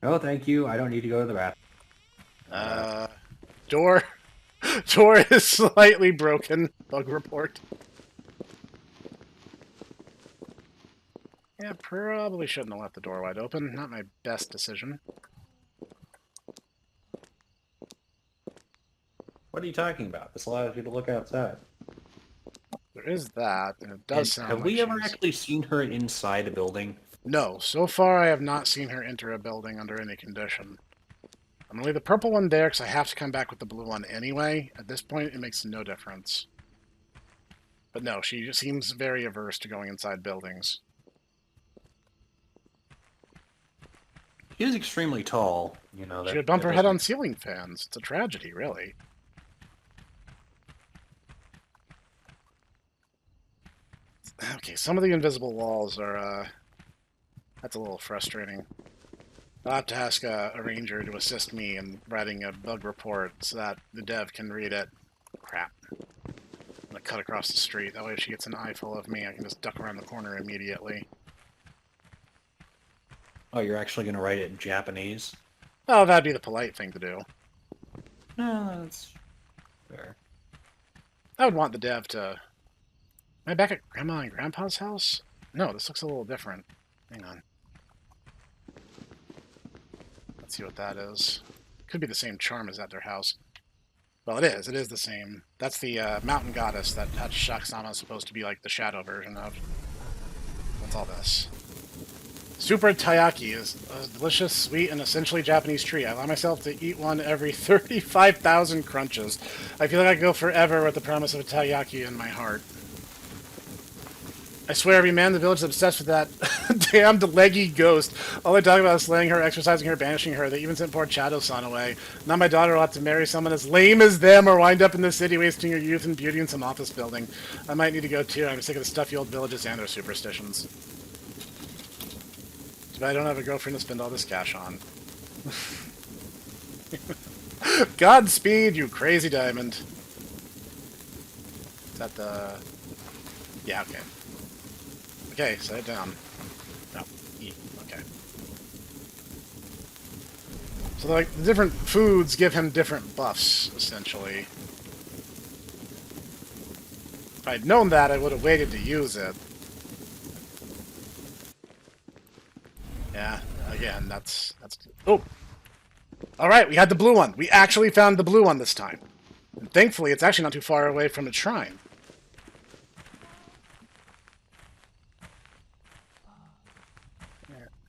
Oh, thank you. I don't need to go to the bathroom. Door is slightly broken. Bug report. Yeah, probably shouldn't have left the door wide open. Not my best decision. What are you talking about? This allows you to look outside. There is that, and it does sound like Have we ever actually seen her inside a building? No, so far I have not seen her enter a building under any condition. I'm going to leave the purple one there because I have to come back with the blue one anyway. At this point, it makes no difference. But no, she just seems very averse to going inside buildings. He is extremely tall, you know. She That would bump that her does head on make... ceiling fans. It's a tragedy, really. Okay, some of the invisible walls are, that's a little frustrating. I'll have to ask a ranger to assist me in writing a bug report so that the dev can read it. Crap. I'm gonna cut across the street. That way if she gets an eyeful of me, I can just duck around the corner immediately. Oh, you're actually going to write it in Japanese? Oh, that'd be the polite thing to do. No, that's fair. I would want the dev to... Am I back at Grandma and Grandpa's house? No, this looks a little different. Hang on. Let's see what that is. Could be the same charm as at their house. Well, it is. It is the same. That's the mountain goddess that Hachishaku is supposed to be like the shadow version of. What's all this? Super taiyaki is a delicious, sweet, and essentially Japanese treat. I allow myself to eat one every 35,000 crunches. I feel like I could go forever with the promise of a taiyaki in my heart. I swear every man in the village is obsessed with that damned leggy ghost. All they talk about is slaying her, exorcising her, banishing her. They even sent poor Chado-san away. Now my daughter will have to marry someone as lame as them or wind up in the city wasting her youth and beauty in some office building. I might need to go too. I'm sick of the stuffy old villages and their superstitions. Too bad I don't have a girlfriend to spend all this cash on. Godspeed, you crazy diamond. Is that the... Yeah, okay. Okay, set it down. No, eat. Okay. So, like, the different foods give him different buffs, essentially. If I'd known that, I would have waited to use it. Yeah, again, that's... Oh! Alright, we had the blue one. We actually found the blue one this time. And thankfully, it's actually not too far away from the shrine.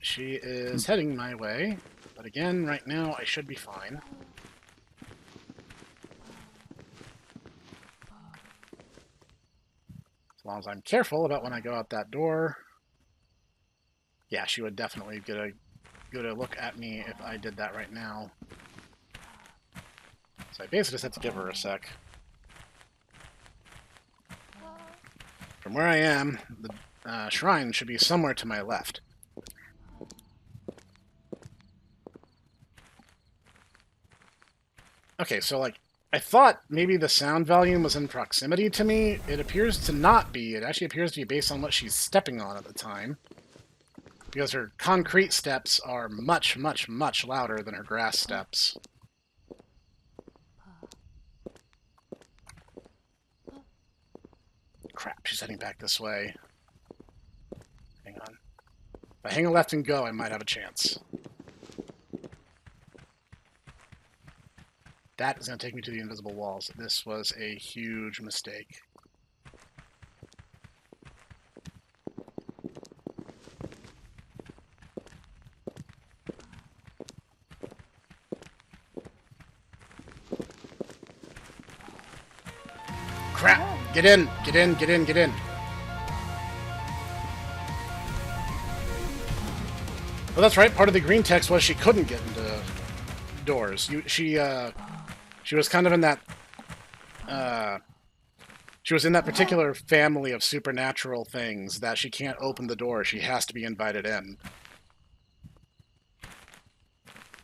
She is heading my way, but again, right now, I should be fine. As long as I'm careful about when I go out that door. Yeah, she would definitely get a look at me if I did that right now. So I basically just have to give her a sec. From where I am, the shrine should be somewhere to my left. Okay, so, like, I thought maybe the sound volume was in proximity to me. It appears to not be. It actually appears to be based on what she's stepping on at the time. Because her concrete steps are much, much, much louder than her grass steps. Crap, she's heading back this way. Hang on. If I hang a left and go, I might have a chance. That is going to take me to the invisible walls. This was a huge mistake. Crap! Get in! Get in! Get in! Get in! Well, that's right. Part of the green text was she couldn't get into doors. She was kind of in that... she was in that particular family of supernatural things that she can't open the door. She has to be invited in.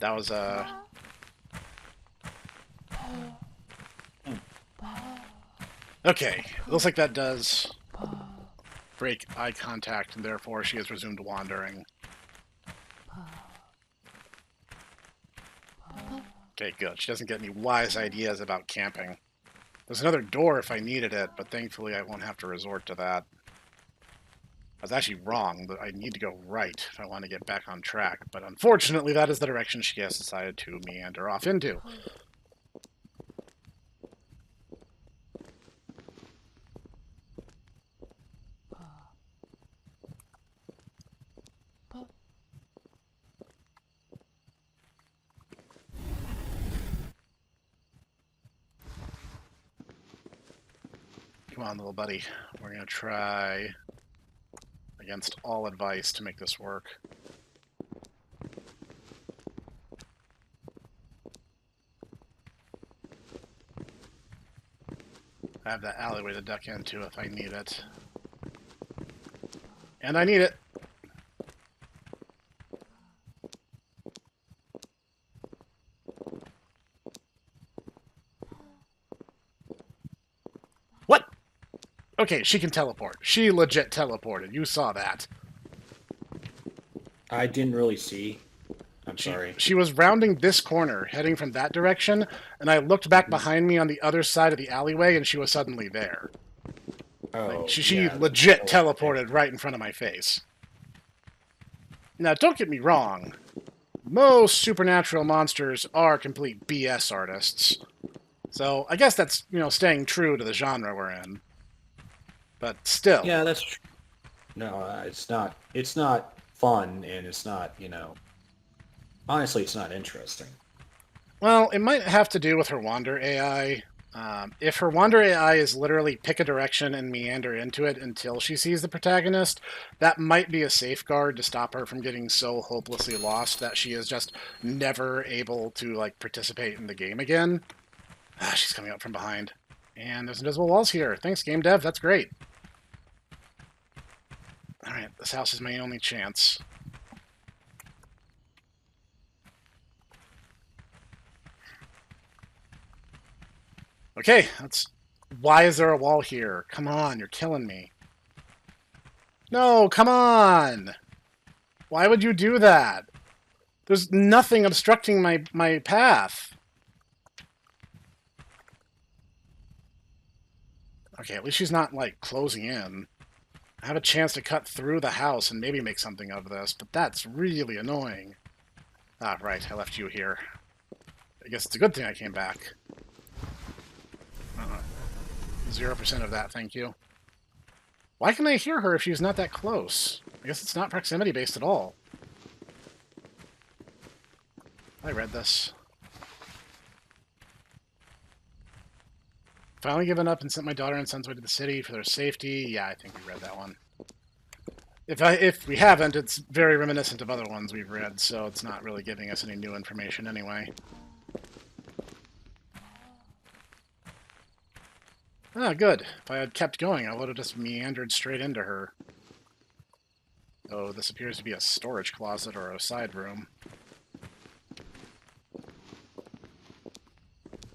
That was, Okay, it looks like that does break eye contact, and therefore she has resumed wandering. Okay, good. She doesn't get any wise ideas about camping. There's another door if I needed it, but thankfully I won't have to resort to that. I was actually wrong, but I need to go right if I want to get back on track. But unfortunately, that is the direction she has decided to meander off into. Come on, little buddy. We're going to try, against all advice, to make this work. I have that alleyway to duck into if I need it. And I need it. What? Okay, she can teleport. She legit teleported. You saw that. I didn't really see. I'm sorry. She was rounding this corner, heading from that direction, and I looked back behind me on the other side of the alleyway, and she was suddenly there. Oh, Like, she yeah, legit teleported right in front of my face. Now, don't get me wrong. Most supernatural monsters are complete BS artists. So, I guess that's, staying true to the genre we're in. But still. Yeah, that's true. No, it's not. It's not fun, and it's not. Honestly, it's not interesting. Well, it might have to do with her Wander AI. If her Wander AI is literally pick a direction and meander into it until she sees the protagonist, that might be a safeguard to stop her from getting so hopelessly lost that she is just never able to participate in the game again. She's coming up from behind. And there's invisible walls here. Thanks, game dev. That's great. Alright, this house is my only chance. Okay, that's... Why is there a wall here? Come on, you're killing me. No, come on! Why would you do that? There's nothing obstructing my path. Okay, at least she's not, closing in. I have a chance to cut through the house and maybe make something of this, but that's really annoying. Ah, right, I left you here. I guess it's a good thing I came back. 0% of that, thank you. Why can I hear her if she's not that close? I guess it's not proximity-based at all. I read this. Finally given up and sent my daughter and sons away to the city for their safety. Yeah, I think we read that one. If we haven't, it's very reminiscent of other ones we've read, so it's not really giving us any new information anyway. Ah, good. If I had kept going, I would have just meandered straight into her. Oh, this appears to be a storage closet or a side room.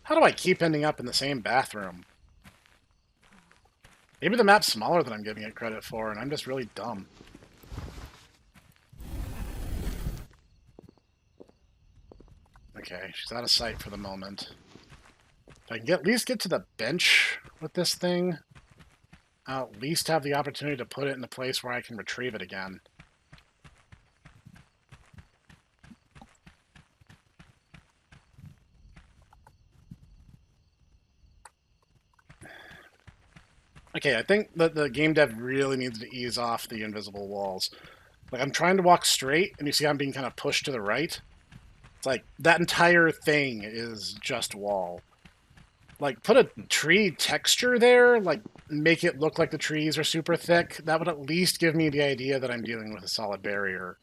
How do I keep ending up in the same bathroom? Maybe the map's smaller than I'm giving it credit for, and I'm just really dumb. Okay, she's out of sight for the moment. If I can at least get to the bench with this thing, I'll at least have the opportunity to put it in a place where I can retrieve it again. Okay, I think that the game dev really needs to ease off the invisible walls. I'm trying to walk straight, and you see I'm being kind of pushed to the right. It's that entire thing is just wall. Put a tree texture there, make it look like the trees are super thick. That would at least give me the idea that I'm dealing with a solid barrier.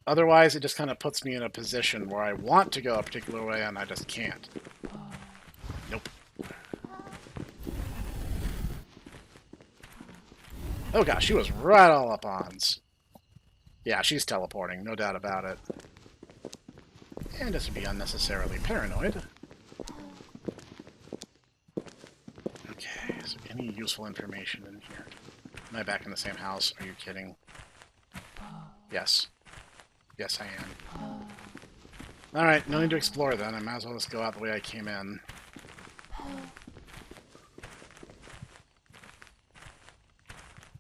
Otherwise, it just kind of puts me in a position where I want to go a particular way, and I just can't. Nope. Oh gosh, she was right all up ons. Yeah, she's teleporting, no doubt about it. And just to be unnecessarily paranoid. Okay, is there any useful information in here? Am I back in the same house? Are you kidding? Yes. Yes, I am. Alright, no need to explore then. I might as well just go out the way I came in.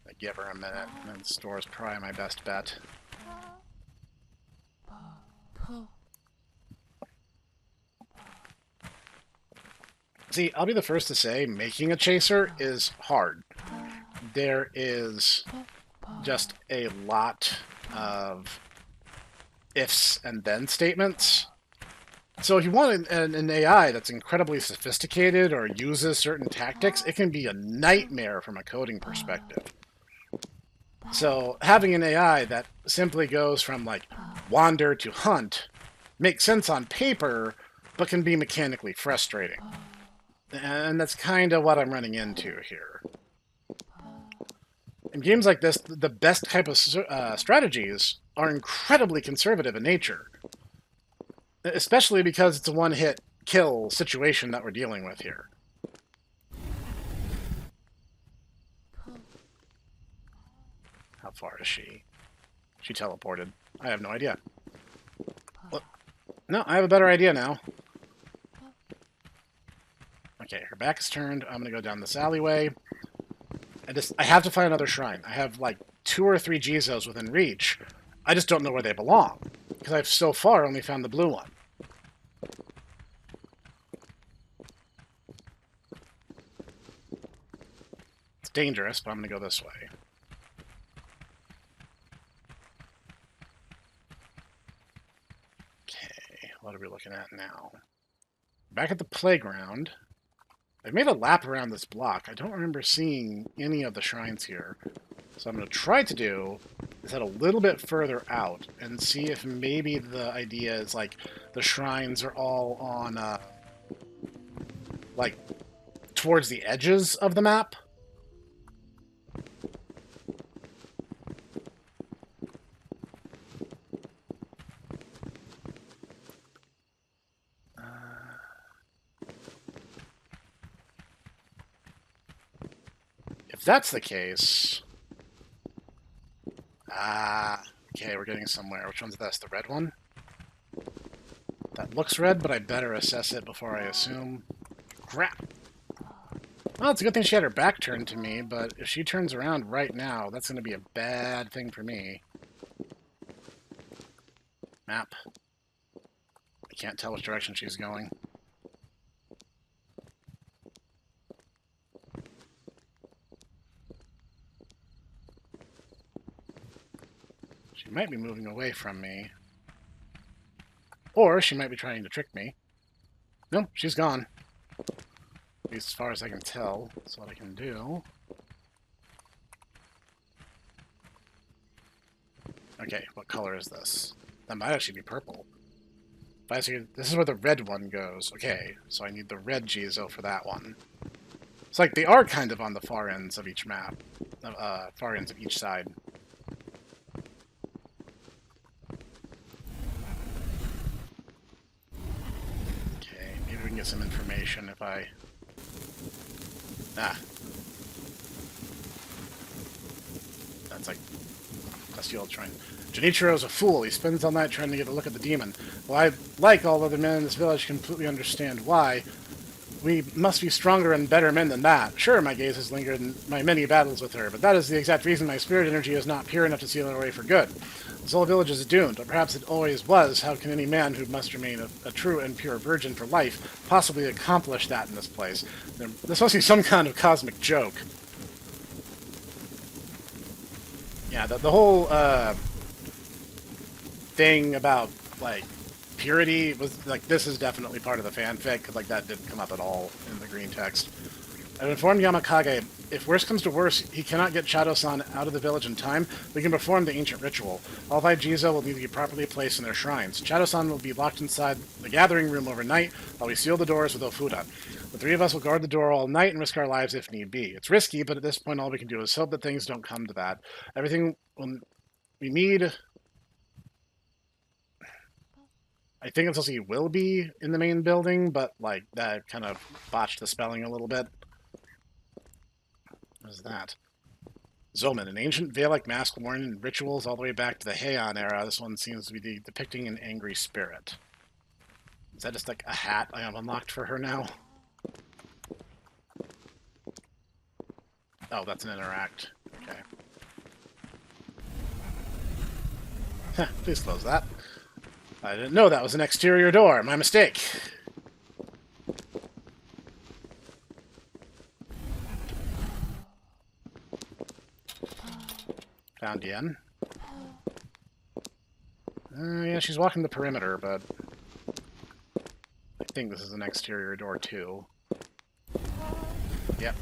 I give her a minute, and then the store is probably my best bet. See, I'll be the first to say, making a chaser is hard. There is just a lot of ifs and then statements. So if you want an AI that's incredibly sophisticated or uses certain tactics, it can be a nightmare from a coding perspective. So having an AI that simply goes from wander to hunt makes sense on paper, but can be mechanically frustrating. And that's kind of what I'm running into here. In games like this, the best type of strategies are incredibly conservative in nature. Especially because it's a one-hit kill situation that we're dealing with here. How far is she? She teleported. I have no idea. Well, no, I have a better idea now. Okay, her back is turned. I'm going to go down this alleyway. I have to find another shrine. I have like 2 or 3 Jizos within reach. I just don't know where they belong. Because I've so far only found the blue one. It's dangerous, but I'm going to go this way. Okay, what are we looking at now? Back at the playground. I've made a lap around this block. I don't remember seeing any of the shrines here. So I'm going to try to do is head a little bit further out and see if maybe the idea is like the shrines are all on like towards the edges of the map. If that's the case... okay, we're getting somewhere. Which one's this? The red one? That looks red, but I better assess it before I assume. Crap! Well, it's a good thing she had her back turned to me, but if she turns around right now, that's going to be a bad thing for me. Map. I can't tell which direction she's going. She might be moving away from me. Or she might be trying to trick me. No, she's gone. At least as far as I can tell. That's what I can do. Okay, what color is this? That might actually be purple. This is where the red one goes. Okay, so I need the red Jizo for that one. It's like they are kind of on the far ends of each map. Far ends of each side. Okay, maybe we can get some information if I... That's like... That's the old shrine. Junichiro's a fool. He spends all night trying to get a look at the demon. Well, I, like all other men in this village, completely understand why. We must be stronger and better men than that. Sure, my gaze has lingered in my many battles with her, but that is the exact reason my spirit energy is not pure enough to seal her away for good. This whole village is doomed, or perhaps it always was. How can any man who must remain a true and pure virgin for life possibly accomplish that in this place? This must be some kind of cosmic joke. Yeah, the whole thing about, like, purity was, like, this is definitely part of the fanfic, because, like, that didn't come up at all in the green text. I've informed Yamakage, if worse comes to worse, he cannot get Chado-san out of the village in time, we can perform the ancient ritual. All 5 Jizo will need to be properly placed in their shrines. Chado-san will be locked inside the gathering room overnight, while we seal the doors with Ofuda. The 3 of us will guard the door all night and risk our lives if need be. It's risky, but at this point all we can do is hope that things don't come to that. Everything we need... I think it's also will be in the main building, but, like, that kind of botched the spelling a little bit. What is that? Zoman, an ancient Veilic mask worn in rituals all the way back to the Heian era. This one seems to be depicting an angry spirit. Is that just, like, a hat I have unlocked for her now? Oh, that's an interact. Okay. Heh, please close that. I didn't know that was an exterior door. My mistake. Found Yen. Yeah, she's walking the perimeter, but I think this is an exterior door too. Yep.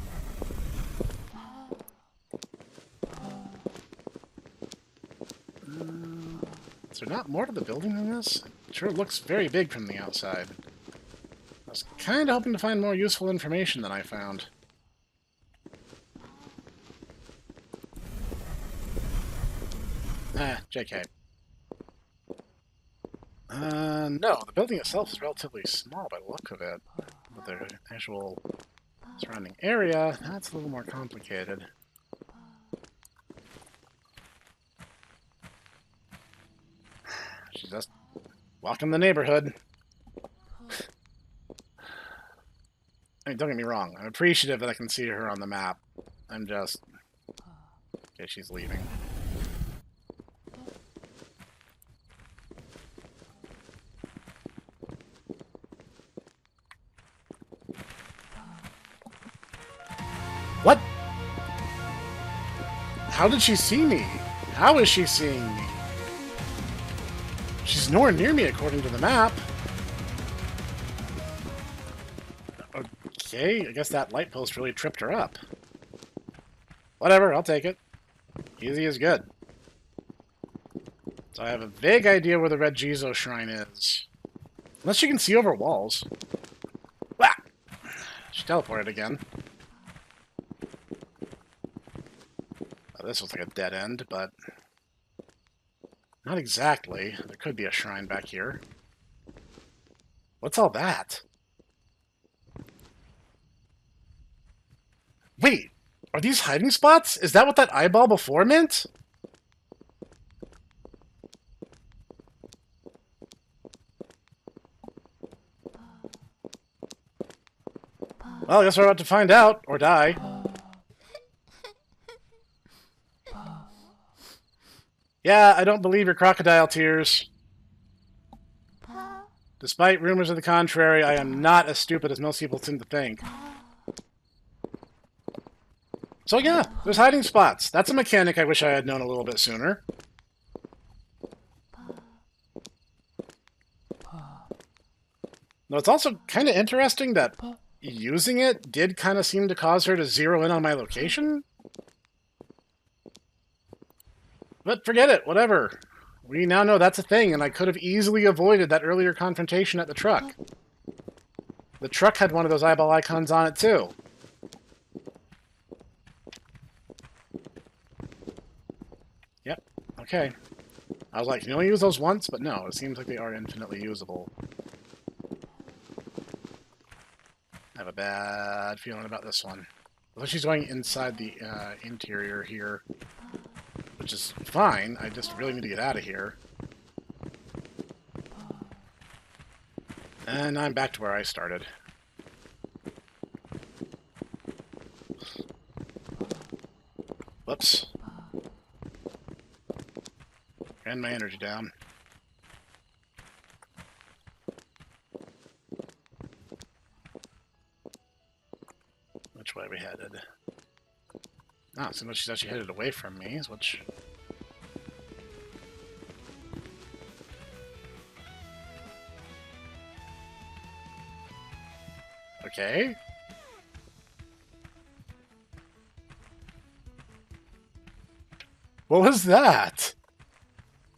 Is there not more to the building than this? It sure looks very big from the outside. I was kind of hoping to find more useful information than I found. JK. No, the building itself is relatively small by the look of it. But the actual surrounding area, that's a little more complicated. She's just walking the neighborhood. I mean, don't get me wrong. I'm appreciative that I can see her on the map. I'm just... Okay, she's leaving. What? How did she see me? How is she seeing me? She's nowhere near me according to the map. Okay, I guess that light post really tripped her up. Whatever, I'll take it. Easy is good. So I have a vague idea where the Red Jizo shrine is. Unless you can see over walls. Wah! She teleported again. Oh, this looks like a dead end, but... not exactly. There could be a shrine back here. What's all that? Wait! Are these hiding spots? Is that what that eyeball before meant? Well, I guess we're about to find out, or die. Yeah, I don't believe your crocodile tears. Despite rumors of the contrary, I am not as stupid as most people seem to think. So yeah, there's hiding spots. That's a mechanic I wish I had known a little bit sooner. Now, it's also kind of interesting that using it did kind of seem to cause her to zero in on my location. But forget it, whatever. We now know that's a thing, and I could have easily avoided that earlier confrontation at the truck. The truck had one of those eyeball icons on it, too. Yep, okay. I was like, you only use those once, but no, it seems like they are infinitely usable. I have a bad feeling about this one. Although she's going inside the interior here. Which is fine, I just really need to get out of here. And I'm back to where I started. Whoops. And my energy down. Which way are we headed? Ah, so much she's actually headed away from me, which... Okay. What was that?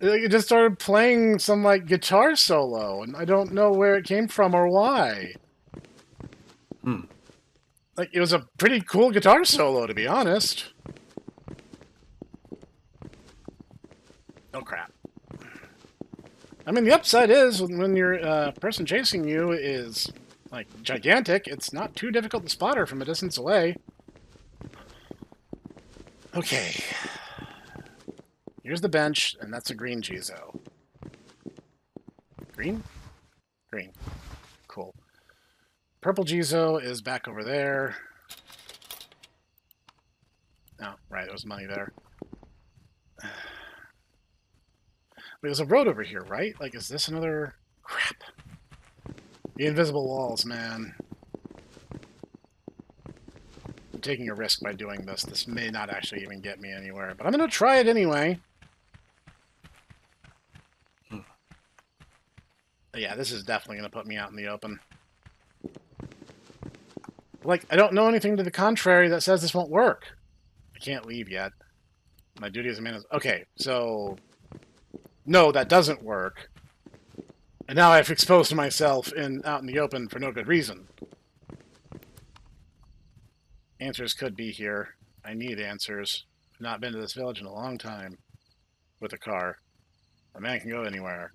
It just started playing some, like, guitar solo, and I don't know where it came from or why. Like, it was a pretty cool guitar solo, to be honest. Oh, crap. I mean, the upside is, when your person chasing you is, like, gigantic, it's not too difficult to spot her from a distance away. Okay. Here's the bench, and that's a green Jizo. Green? Green. Cool. Purple Jizo is back over there. Oh, right, there was money there. Wait, there's a road over here, right? Like, is this another... Crap. The invisible walls, man. I'm taking a risk by doing this. This may not actually even get me anywhere, but I'm going to try it anyway. But yeah, this is definitely going to put me out in the open. Like, I don't know anything to the contrary that says this won't work. I can't leave yet. My duty as a man is... Okay, so... No, that doesn't work. And now I've exposed myself out in the open for no good reason. Answers could be here. I need answers. I've not been to this village in a long time. With a car. A man can go anywhere.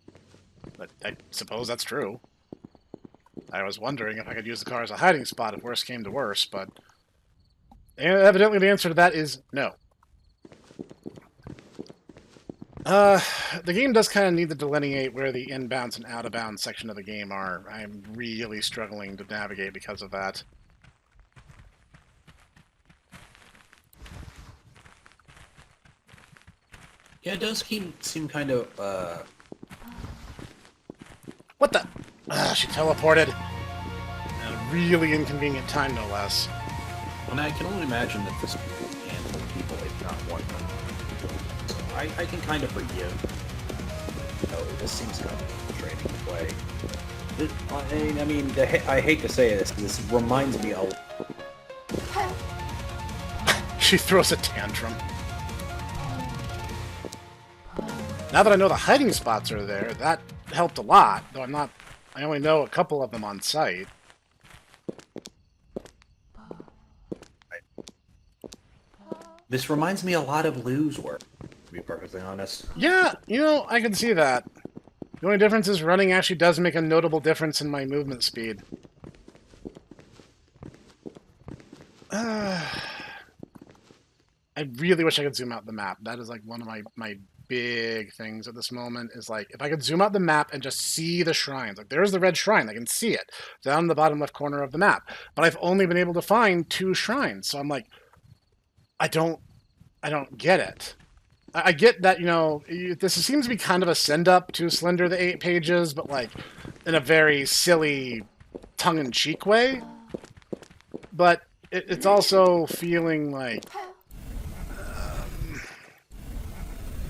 But I suppose that's true. I was wondering if I could use the car as a hiding spot if worse came to worse, but evidently the answer to that is no. The game does kind of need to delineate where the inbounds and out-of-bounds section of the game are. I'm really struggling to navigate because of that. Yeah, it does seem kind of, What the? She teleported. At a really inconvenient time, no less. And I can only imagine that this will handle people if not one. So I can kind of forgive. This seems kind of frustrating to play. I mean, I hate to say this. This reminds me of... She throws a tantrum. Now that I know the hiding spots are there, that helped a lot, though I only know a couple of them on site. This reminds me a lot of Lou's work, to be perfectly honest. Yeah, I can see that. The only difference is running actually does make a notable difference in my movement speed. I really wish I could zoom out the map. That is like one of my big things at this moment is like if I could zoom out the map and just see the shrines. Like there's the red shrine, I can see it down in the bottom left corner of the map. But I've only been able to find 2 shrines. So I'm like, I don't get it. I get that, this seems to be kind of a send-up to Slender the 8 pages, but, like, in a very silly, tongue-in-cheek way. But it's also feeling like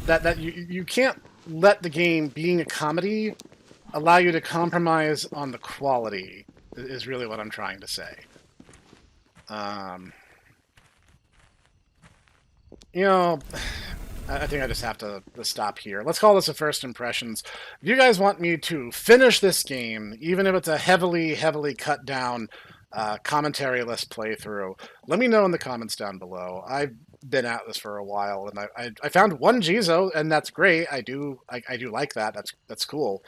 that you can't let the game, being a comedy, allow you to compromise on the quality, is really what I'm trying to say. I think I just have to stop here. Let's call this a first impressions. If you guys want me to finish this game, even if it's a heavily, heavily cut down commentary-less playthrough, let me know in the comments down below. I've been at this for a while, and I found 1 Jizo, and that's great. I do like that. That's cool.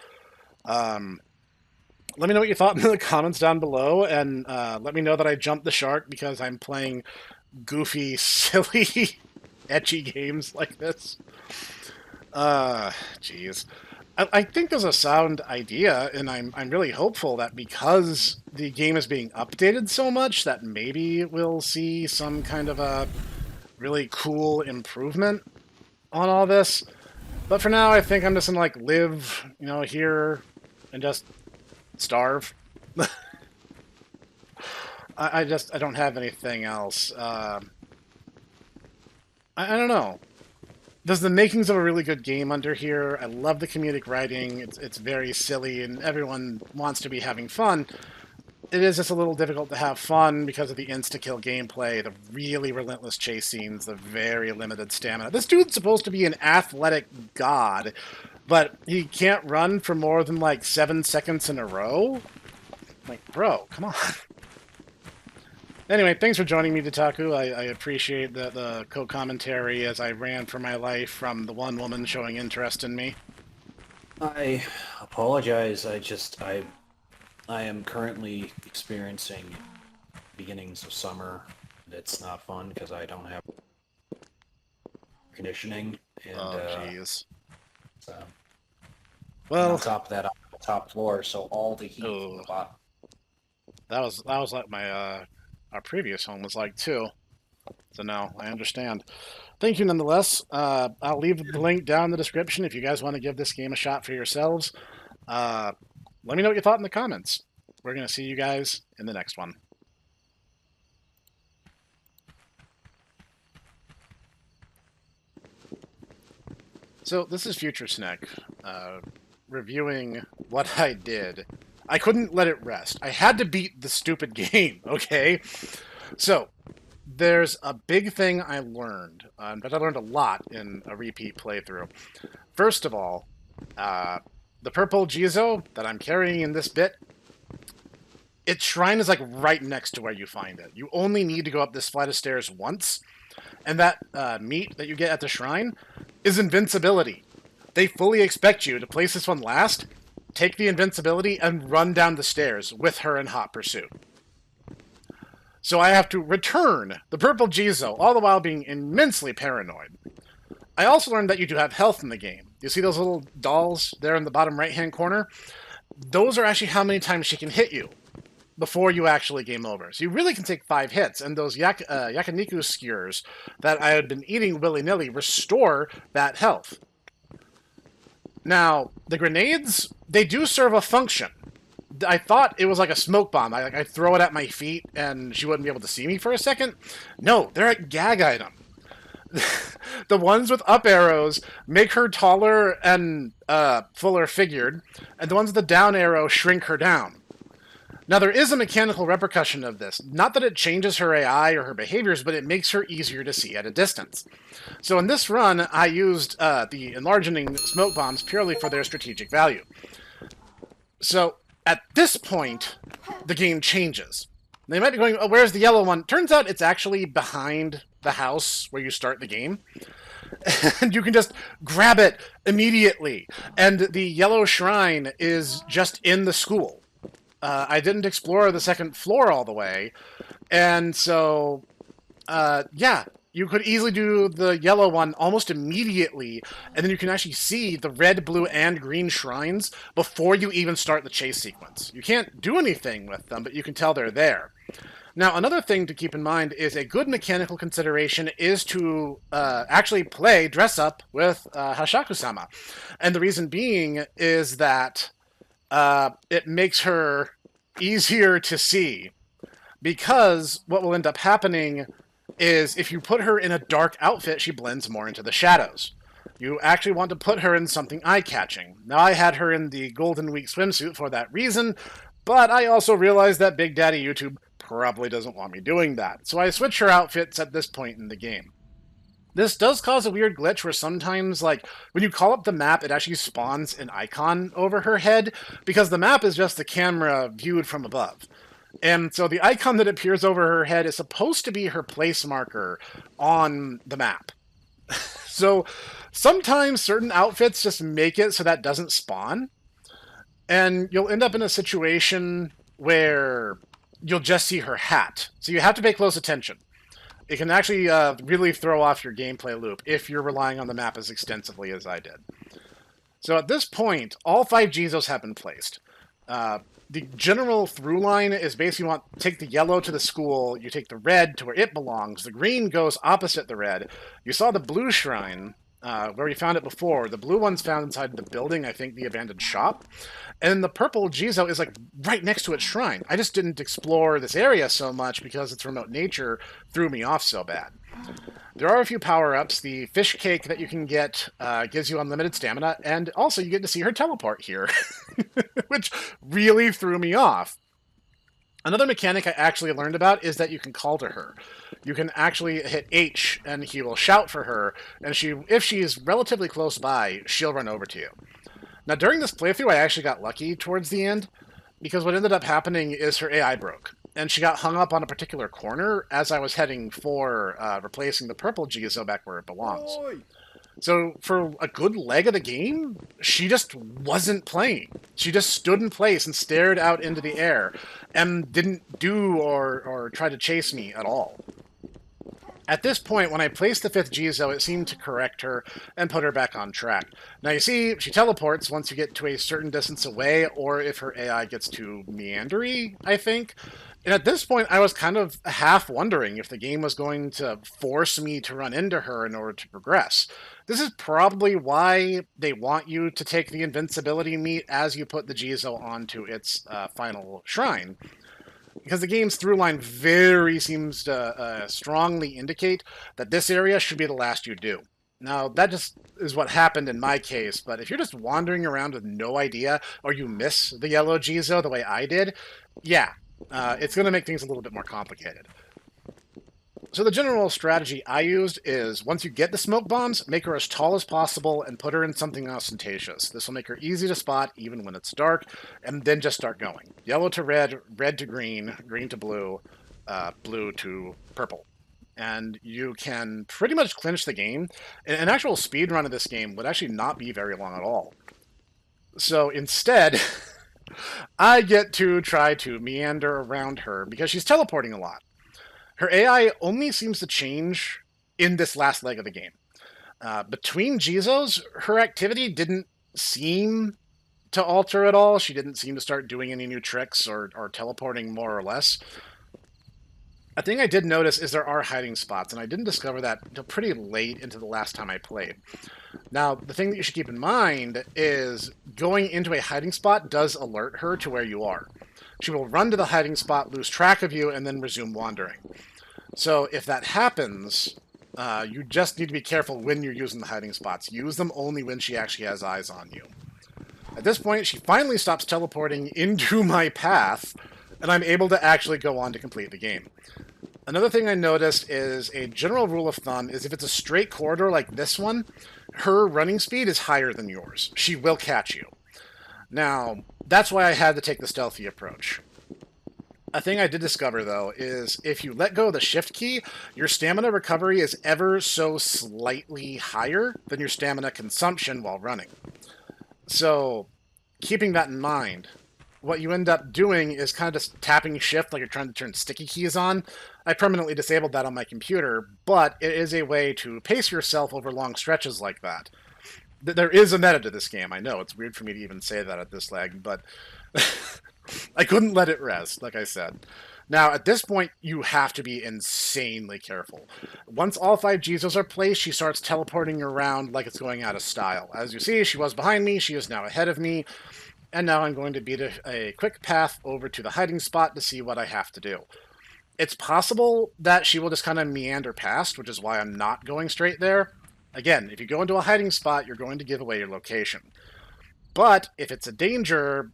Let me know what you thought in the comments down below, and let me know that I jumped the shark because I'm playing goofy, silly, etchy games like this. Jeez. I think there's a sound idea, and I'm really hopeful that because the game is being updated so much that maybe we'll see some kind of a really cool improvement on all this. But for now, I think I'm just gonna like live, here and just starve. I don't have anything else. I don't know. There's the makings of a really good game under here. I love the comedic writing. It's very silly, and everyone wants to be having fun. It is just a little difficult to have fun because of the insta-kill gameplay, the really relentless chase scenes, the very limited stamina. This dude's supposed to be an athletic god, but he can't run for more than, 7 seconds in a row? Like, bro, come on. Anyway, thanks for joining me, Ditaku. I appreciate the co-commentary as I ran for my life from the one woman showing interest in me. I apologize. I am currently experiencing beginnings of summer. It's not fun because I don't have conditioning. And, jeez. Well, on top of that, I'm on the top floor, so all the heat from the bottom. That was like my our previous home was like too. So no, I understand. Thank you nonetheless. I'll leave the link down in the description if you guys want to give this game a shot for yourselves. Let me know what you thought in the comments. We're going to see you guys in the next one. So this is Future Snek, reviewing what I did. I couldn't let it rest. I had to beat the stupid game, okay? So, there's a big thing I learned, but I learned a lot in a repeat playthrough. First of all, the purple Jizo that I'm carrying in this bit, its shrine is like right next to where you find it. You only need to go up this flight of stairs once, and that meat that you get at the shrine is invincibility. They fully expect you to place this one last, take the invincibility, and run down the stairs with her in hot pursuit. So I have to return the purple Jizo, all the while being immensely paranoid. I also learned that you do have health in the game. You see those little dolls there in the bottom right-hand corner? Those are actually how many times she can hit you before you actually game over. So you really can take 5 hits, and those yakiniku skewers that I had been eating willy-nilly restore that health. Now, the grenades, they do serve a function. I thought it was like a smoke bomb. I throw it at my feet and she wouldn't be able to see me for a second. No, they're a gag item. The ones with up arrows make her taller and fuller figured, and the ones with the down arrow shrink her down. Now, there is a mechanical repercussion of this. Not that it changes her AI or her behaviors, but it makes her easier to see at a distance. So in this run, I used the enlarging smoke bombs purely for their strategic value. So at this point, the game changes. They might be going, oh, where's the yellow one? Turns out it's actually behind the house where you start the game. And you can just grab it immediately. And the yellow shrine is just in the school. I didn't explore the second floor all the way. And so, yeah, you could easily do the yellow one almost immediately, and then you can actually see the red, blue, and green shrines before you even start the chase sequence. You can't do anything with them, but you can tell they're there. Now, another thing to keep in mind is a good mechanical consideration is to actually play dress up with Hachishaku-sama. And the reason being is that it makes her easier to see. Because what will end up happening is if you put her in a dark outfit, she blends more into the shadows. You actually want to put her in something eye-catching. Now, I had her in the Golden Week swimsuit for that reason, but I also realized that Big Daddy YouTube probably doesn't want me doing that. So I switch her outfits at this point in the game. This does cause a weird glitch where sometimes, like, when you call up the map, it actually spawns an icon over her head, because the map is just the camera viewed from above. And so the icon that appears over her head is supposed to be her place marker on the map. So sometimes certain outfits just make it so that doesn't spawn. And you'll end up in a situation where you'll just see her hat. So you have to pay close attention. It can actually really throw off your gameplay loop if you're relying on the map as extensively as I did. So at this point, all 5 Jizos have been placed. The general through line is basically you want to take the yellow to the school, you take the red to where it belongs, the green goes opposite the red. You saw the blue shrine, where we found it before. The blue one's found inside the building, I think the abandoned shop. And the purple Jizo is like right next to its shrine. I just didn't explore this area so much because its remote nature threw me off so bad. There are a few power-ups. The fish cake that you can get gives you unlimited stamina, and also you get to see her teleport here, which really threw me off. Another mechanic I actually learned about is that you can call to her. You can actually hit H, and he will shout for her, and if she's relatively close by, she'll run over to you. Now, during this playthrough, I actually got lucky towards the end, because what ended up happening is her AI broke. And she got hung up on a particular corner as I was heading for replacing the purple Jizo back where it belongs. Oy. So for a good leg of the game, she just wasn't playing. She just stood in place and stared out into the air and didn't do or try to chase me at all. At this point, when I placed the 5th Jizo, it seemed to correct her and put her back on track. Now you see, she teleports once you get to a certain distance away, or if her AI gets too meandery, I think. And at this point, I was kind of half wondering if the game was going to force me to run into her in order to progress. This is probably why they want you to take the invincibility meat as you put the Jizo onto its final shrine. Because the game's throughline very seems to strongly indicate that this area should be the last you do. Now, that just is what happened in my case, but if you're just wandering around with no idea, or you miss the yellow Jizo the way I did, yeah, it's going to make things a little bit more complicated. So the general strategy I used is once you get the smoke bombs, make her as tall as possible and put her in something ostentatious. This will make her easy to spot even when it's dark, and then just start going. Yellow to red, red to green, green to blue, blue to purple. And you can pretty much clinch the game. An actual speed run of this game would actually not be very long at all. So instead, I get to try to meander around her because she's teleporting a lot. Her AI only seems to change in this last leg of the game. Between Jizos, her activity didn't seem to alter at all. She didn't seem to start doing any new tricks or teleporting more or less. A thing I did notice is there are hiding spots, and I didn't discover that until pretty late into the last time I played. Now, the thing that you should keep in mind is going into a hiding spot does alert her to where you are. She will run to the hiding spot, lose track of you, and then resume wandering. So if that happens, you just need to be careful when you're using the hiding spots. Use them only when she actually has eyes on you. At this point, she finally stops teleporting into my path, and I'm able to actually go on to complete the game. Another thing I noticed is a general rule of thumb is if it's a straight corridor like this one, her running speed is higher than yours. She will catch you. Now, that's why I had to take the stealthy approach. A thing I did discover, though, is if you let go of the shift key, your stamina recovery is ever so slightly higher than your stamina consumption while running. So, keeping that in mind, what you end up doing is kind of just tapping shift like you're trying to turn sticky keys on. I permanently disabled that on my computer, but it is a way to pace yourself over long stretches like that. There is a meta to this game, I know. It's weird for me to even say that at this leg, but I couldn't let it rest, like I said. Now, at this point, you have to be insanely careful. Once all 5 Jizos are placed, she starts teleporting around like it's going out of style. As you see, she was behind me, she is now ahead of me, and now I'm going to beat a quick path over to the hiding spot to see what I have to do. It's possible that she will just kind of meander past, which is why I'm not going straight there. Again, if you go into a hiding spot, you're going to give away your location. But if it's a danger,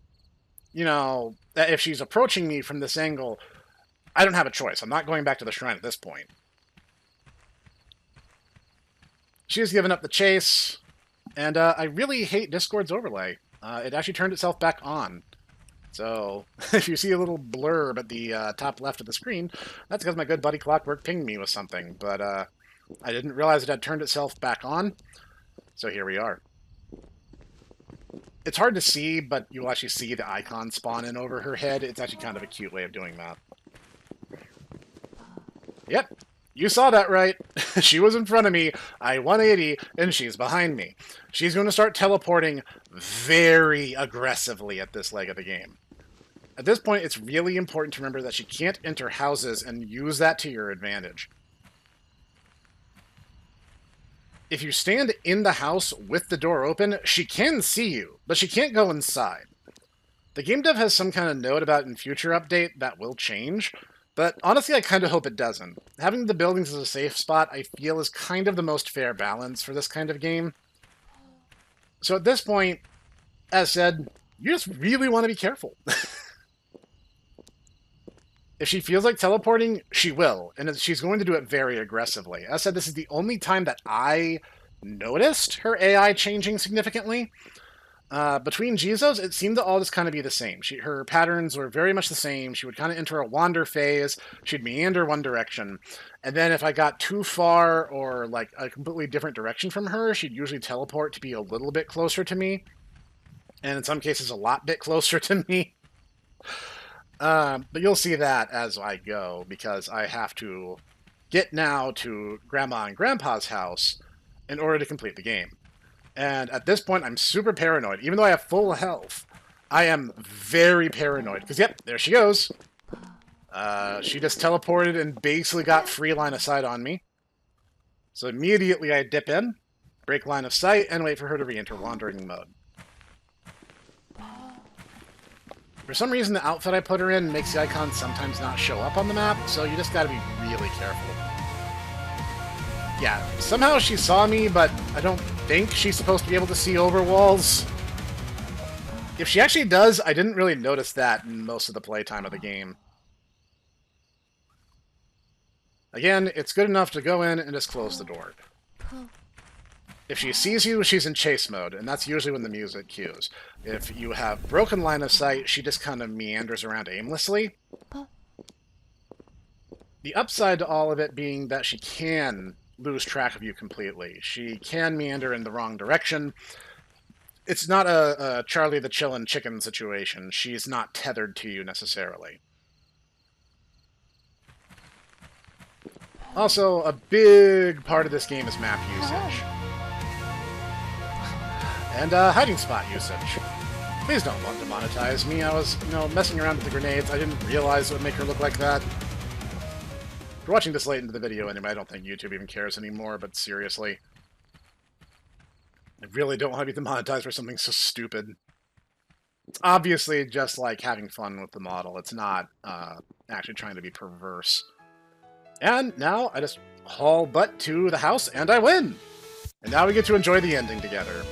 you know, if she's approaching me from this angle, I don't have a choice. I'm not going back to the shrine at this point. She's given up the chase, and I really hate Discord's overlay. It actually turned itself back on. So, if you see a little blurb at the top left of the screen, that's because my good buddy Clockwork pinged me with something, but I didn't realize it had turned itself back on, so here we are. It's hard to see, but you'll actually see the icon spawn in over her head. It's actually kind of a cute way of doing that. Yep, you saw that right. She was in front of me, I 180, and she's behind me. She's going to start teleporting very aggressively at this leg of the game. At this point, it's really important to remember that she can't enter houses and use that to your advantage. If you stand in the house with the door open, she can see you, but she can't go inside. The game dev has some kind of note about in future update that will change, but honestly I kind of hope it doesn't. Having the buildings as a safe spot I feel is kind of the most fair balance for this kind of game. So at this point, as said, you just really want to be careful. If she feels like teleporting, she will, and she's going to do it very aggressively. As said, this is the only time that I noticed her AI changing significantly. Between Jizos, it seemed to all just kind of be the same. Her patterns were very much the same. She would kind of enter a wander phase, she'd meander one direction, and then if I got too far or like a completely different direction from her, she'd usually teleport to be a little bit closer to me, and in some cases a lot bit closer to me. But you'll see that as I go, because I have to get now to Grandma and Grandpa's house in order to complete the game. And at this point, I'm super paranoid. Even though I have full health, I am very paranoid. Because, yep, there she goes. She just teleported and basically got free line of sight on me. So immediately I dip in, break line of sight, and wait for her to re-enter wandering mode. For some reason, the outfit I put her in makes the icons sometimes not show up on the map, so you just gotta be really careful. Yeah, somehow she saw me, but I don't think she's supposed to be able to see over walls. If she actually does, I didn't really notice that in most of the playtime of the game. Again, it's good enough to go in and just close the door. If she sees you, she's in chase mode, and that's usually when the music cues. If you have broken line of sight, she just kind of meanders around aimlessly. The upside to all of it being that she can lose track of you completely. She can meander in the wrong direction. It's not a Charlie the Chillin' Chicken situation. She's not tethered to you necessarily. Also, a big part of this game is map usage. And hiding spot usage. Please don't want to monetize me. I was, messing around with the grenades. I didn't realize it would make her look like that. If you're watching this late into the video anyway, I don't think YouTube even cares anymore, but seriously. I really don't want to be demonetized for something so stupid. It's obviously just like having fun with the model. It's not actually trying to be perverse. And now I just haul butt to the house and I win! And now we get to enjoy the ending together.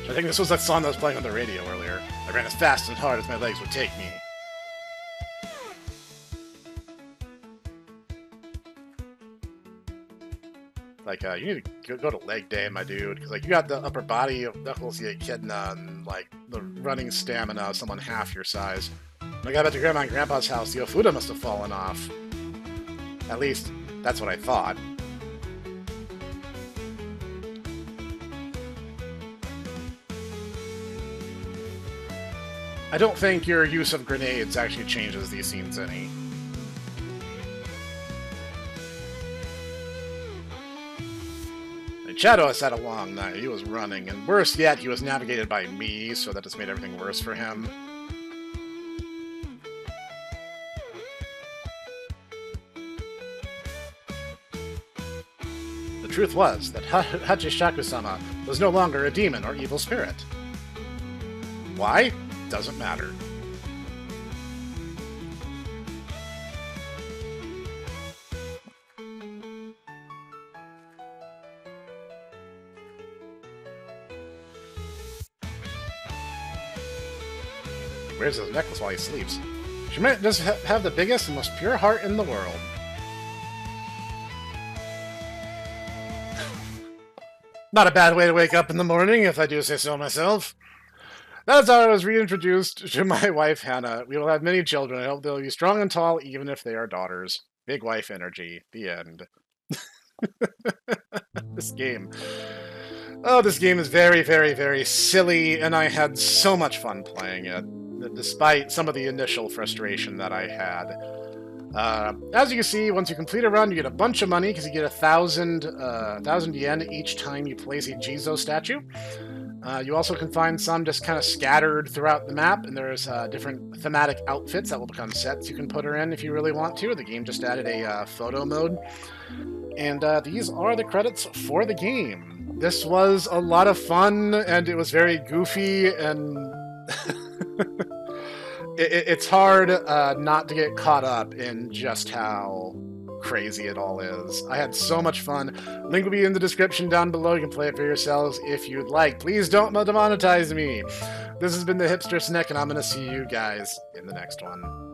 I think this was that song that was playing on the radio earlier. I ran as fast and hard as my legs would take me. Like, you need to go to leg day, my dude, because, like, you got the upper body of Knuckles the Echidna and, like, the running stamina of someone half your size. When I got back to Grandma and Grandpa's house, the Ofuda must have fallen off. At least, that's what I thought. I don't think your use of grenades actually changes these scenes any. Shadow has had a long night. He was running, and worse yet, he was navigated by me, so that just made everything worse for him. The truth was that Hachishaku-sama was no longer a demon or evil spirit. Why? Doesn't matter. Wears his necklace while he sleeps. She might just have the biggest and most pure heart in the world. Not a bad way to wake up in the morning, if I do say so myself. That's how I was reintroduced to my wife, Hannah. We will have many children. I hope they'll be strong and tall, even if they are daughters. Big wife energy. The end. This game. Oh, this game is very, very, very silly, and I had so much fun playing it, despite some of the initial frustration that I had. As you can see, once you complete a run, you get a bunch of money, because you get 1,000 yen each time you place a Jizo statue. You also can find some just kind of scattered throughout the map, and there's different thematic outfits that will become sets you can put her in if you really want to. The game just added a photo mode. And these are the credits for the game. This was a lot of fun, and it was very goofy, and it's hard not to get caught up in just how crazy it all is. I had so much fun. Link will be in the description down below. You can play it for yourselves if you'd like. Please don't demonetize me. This has been the Hipster Snek, and I'm going to see you guys in the next one.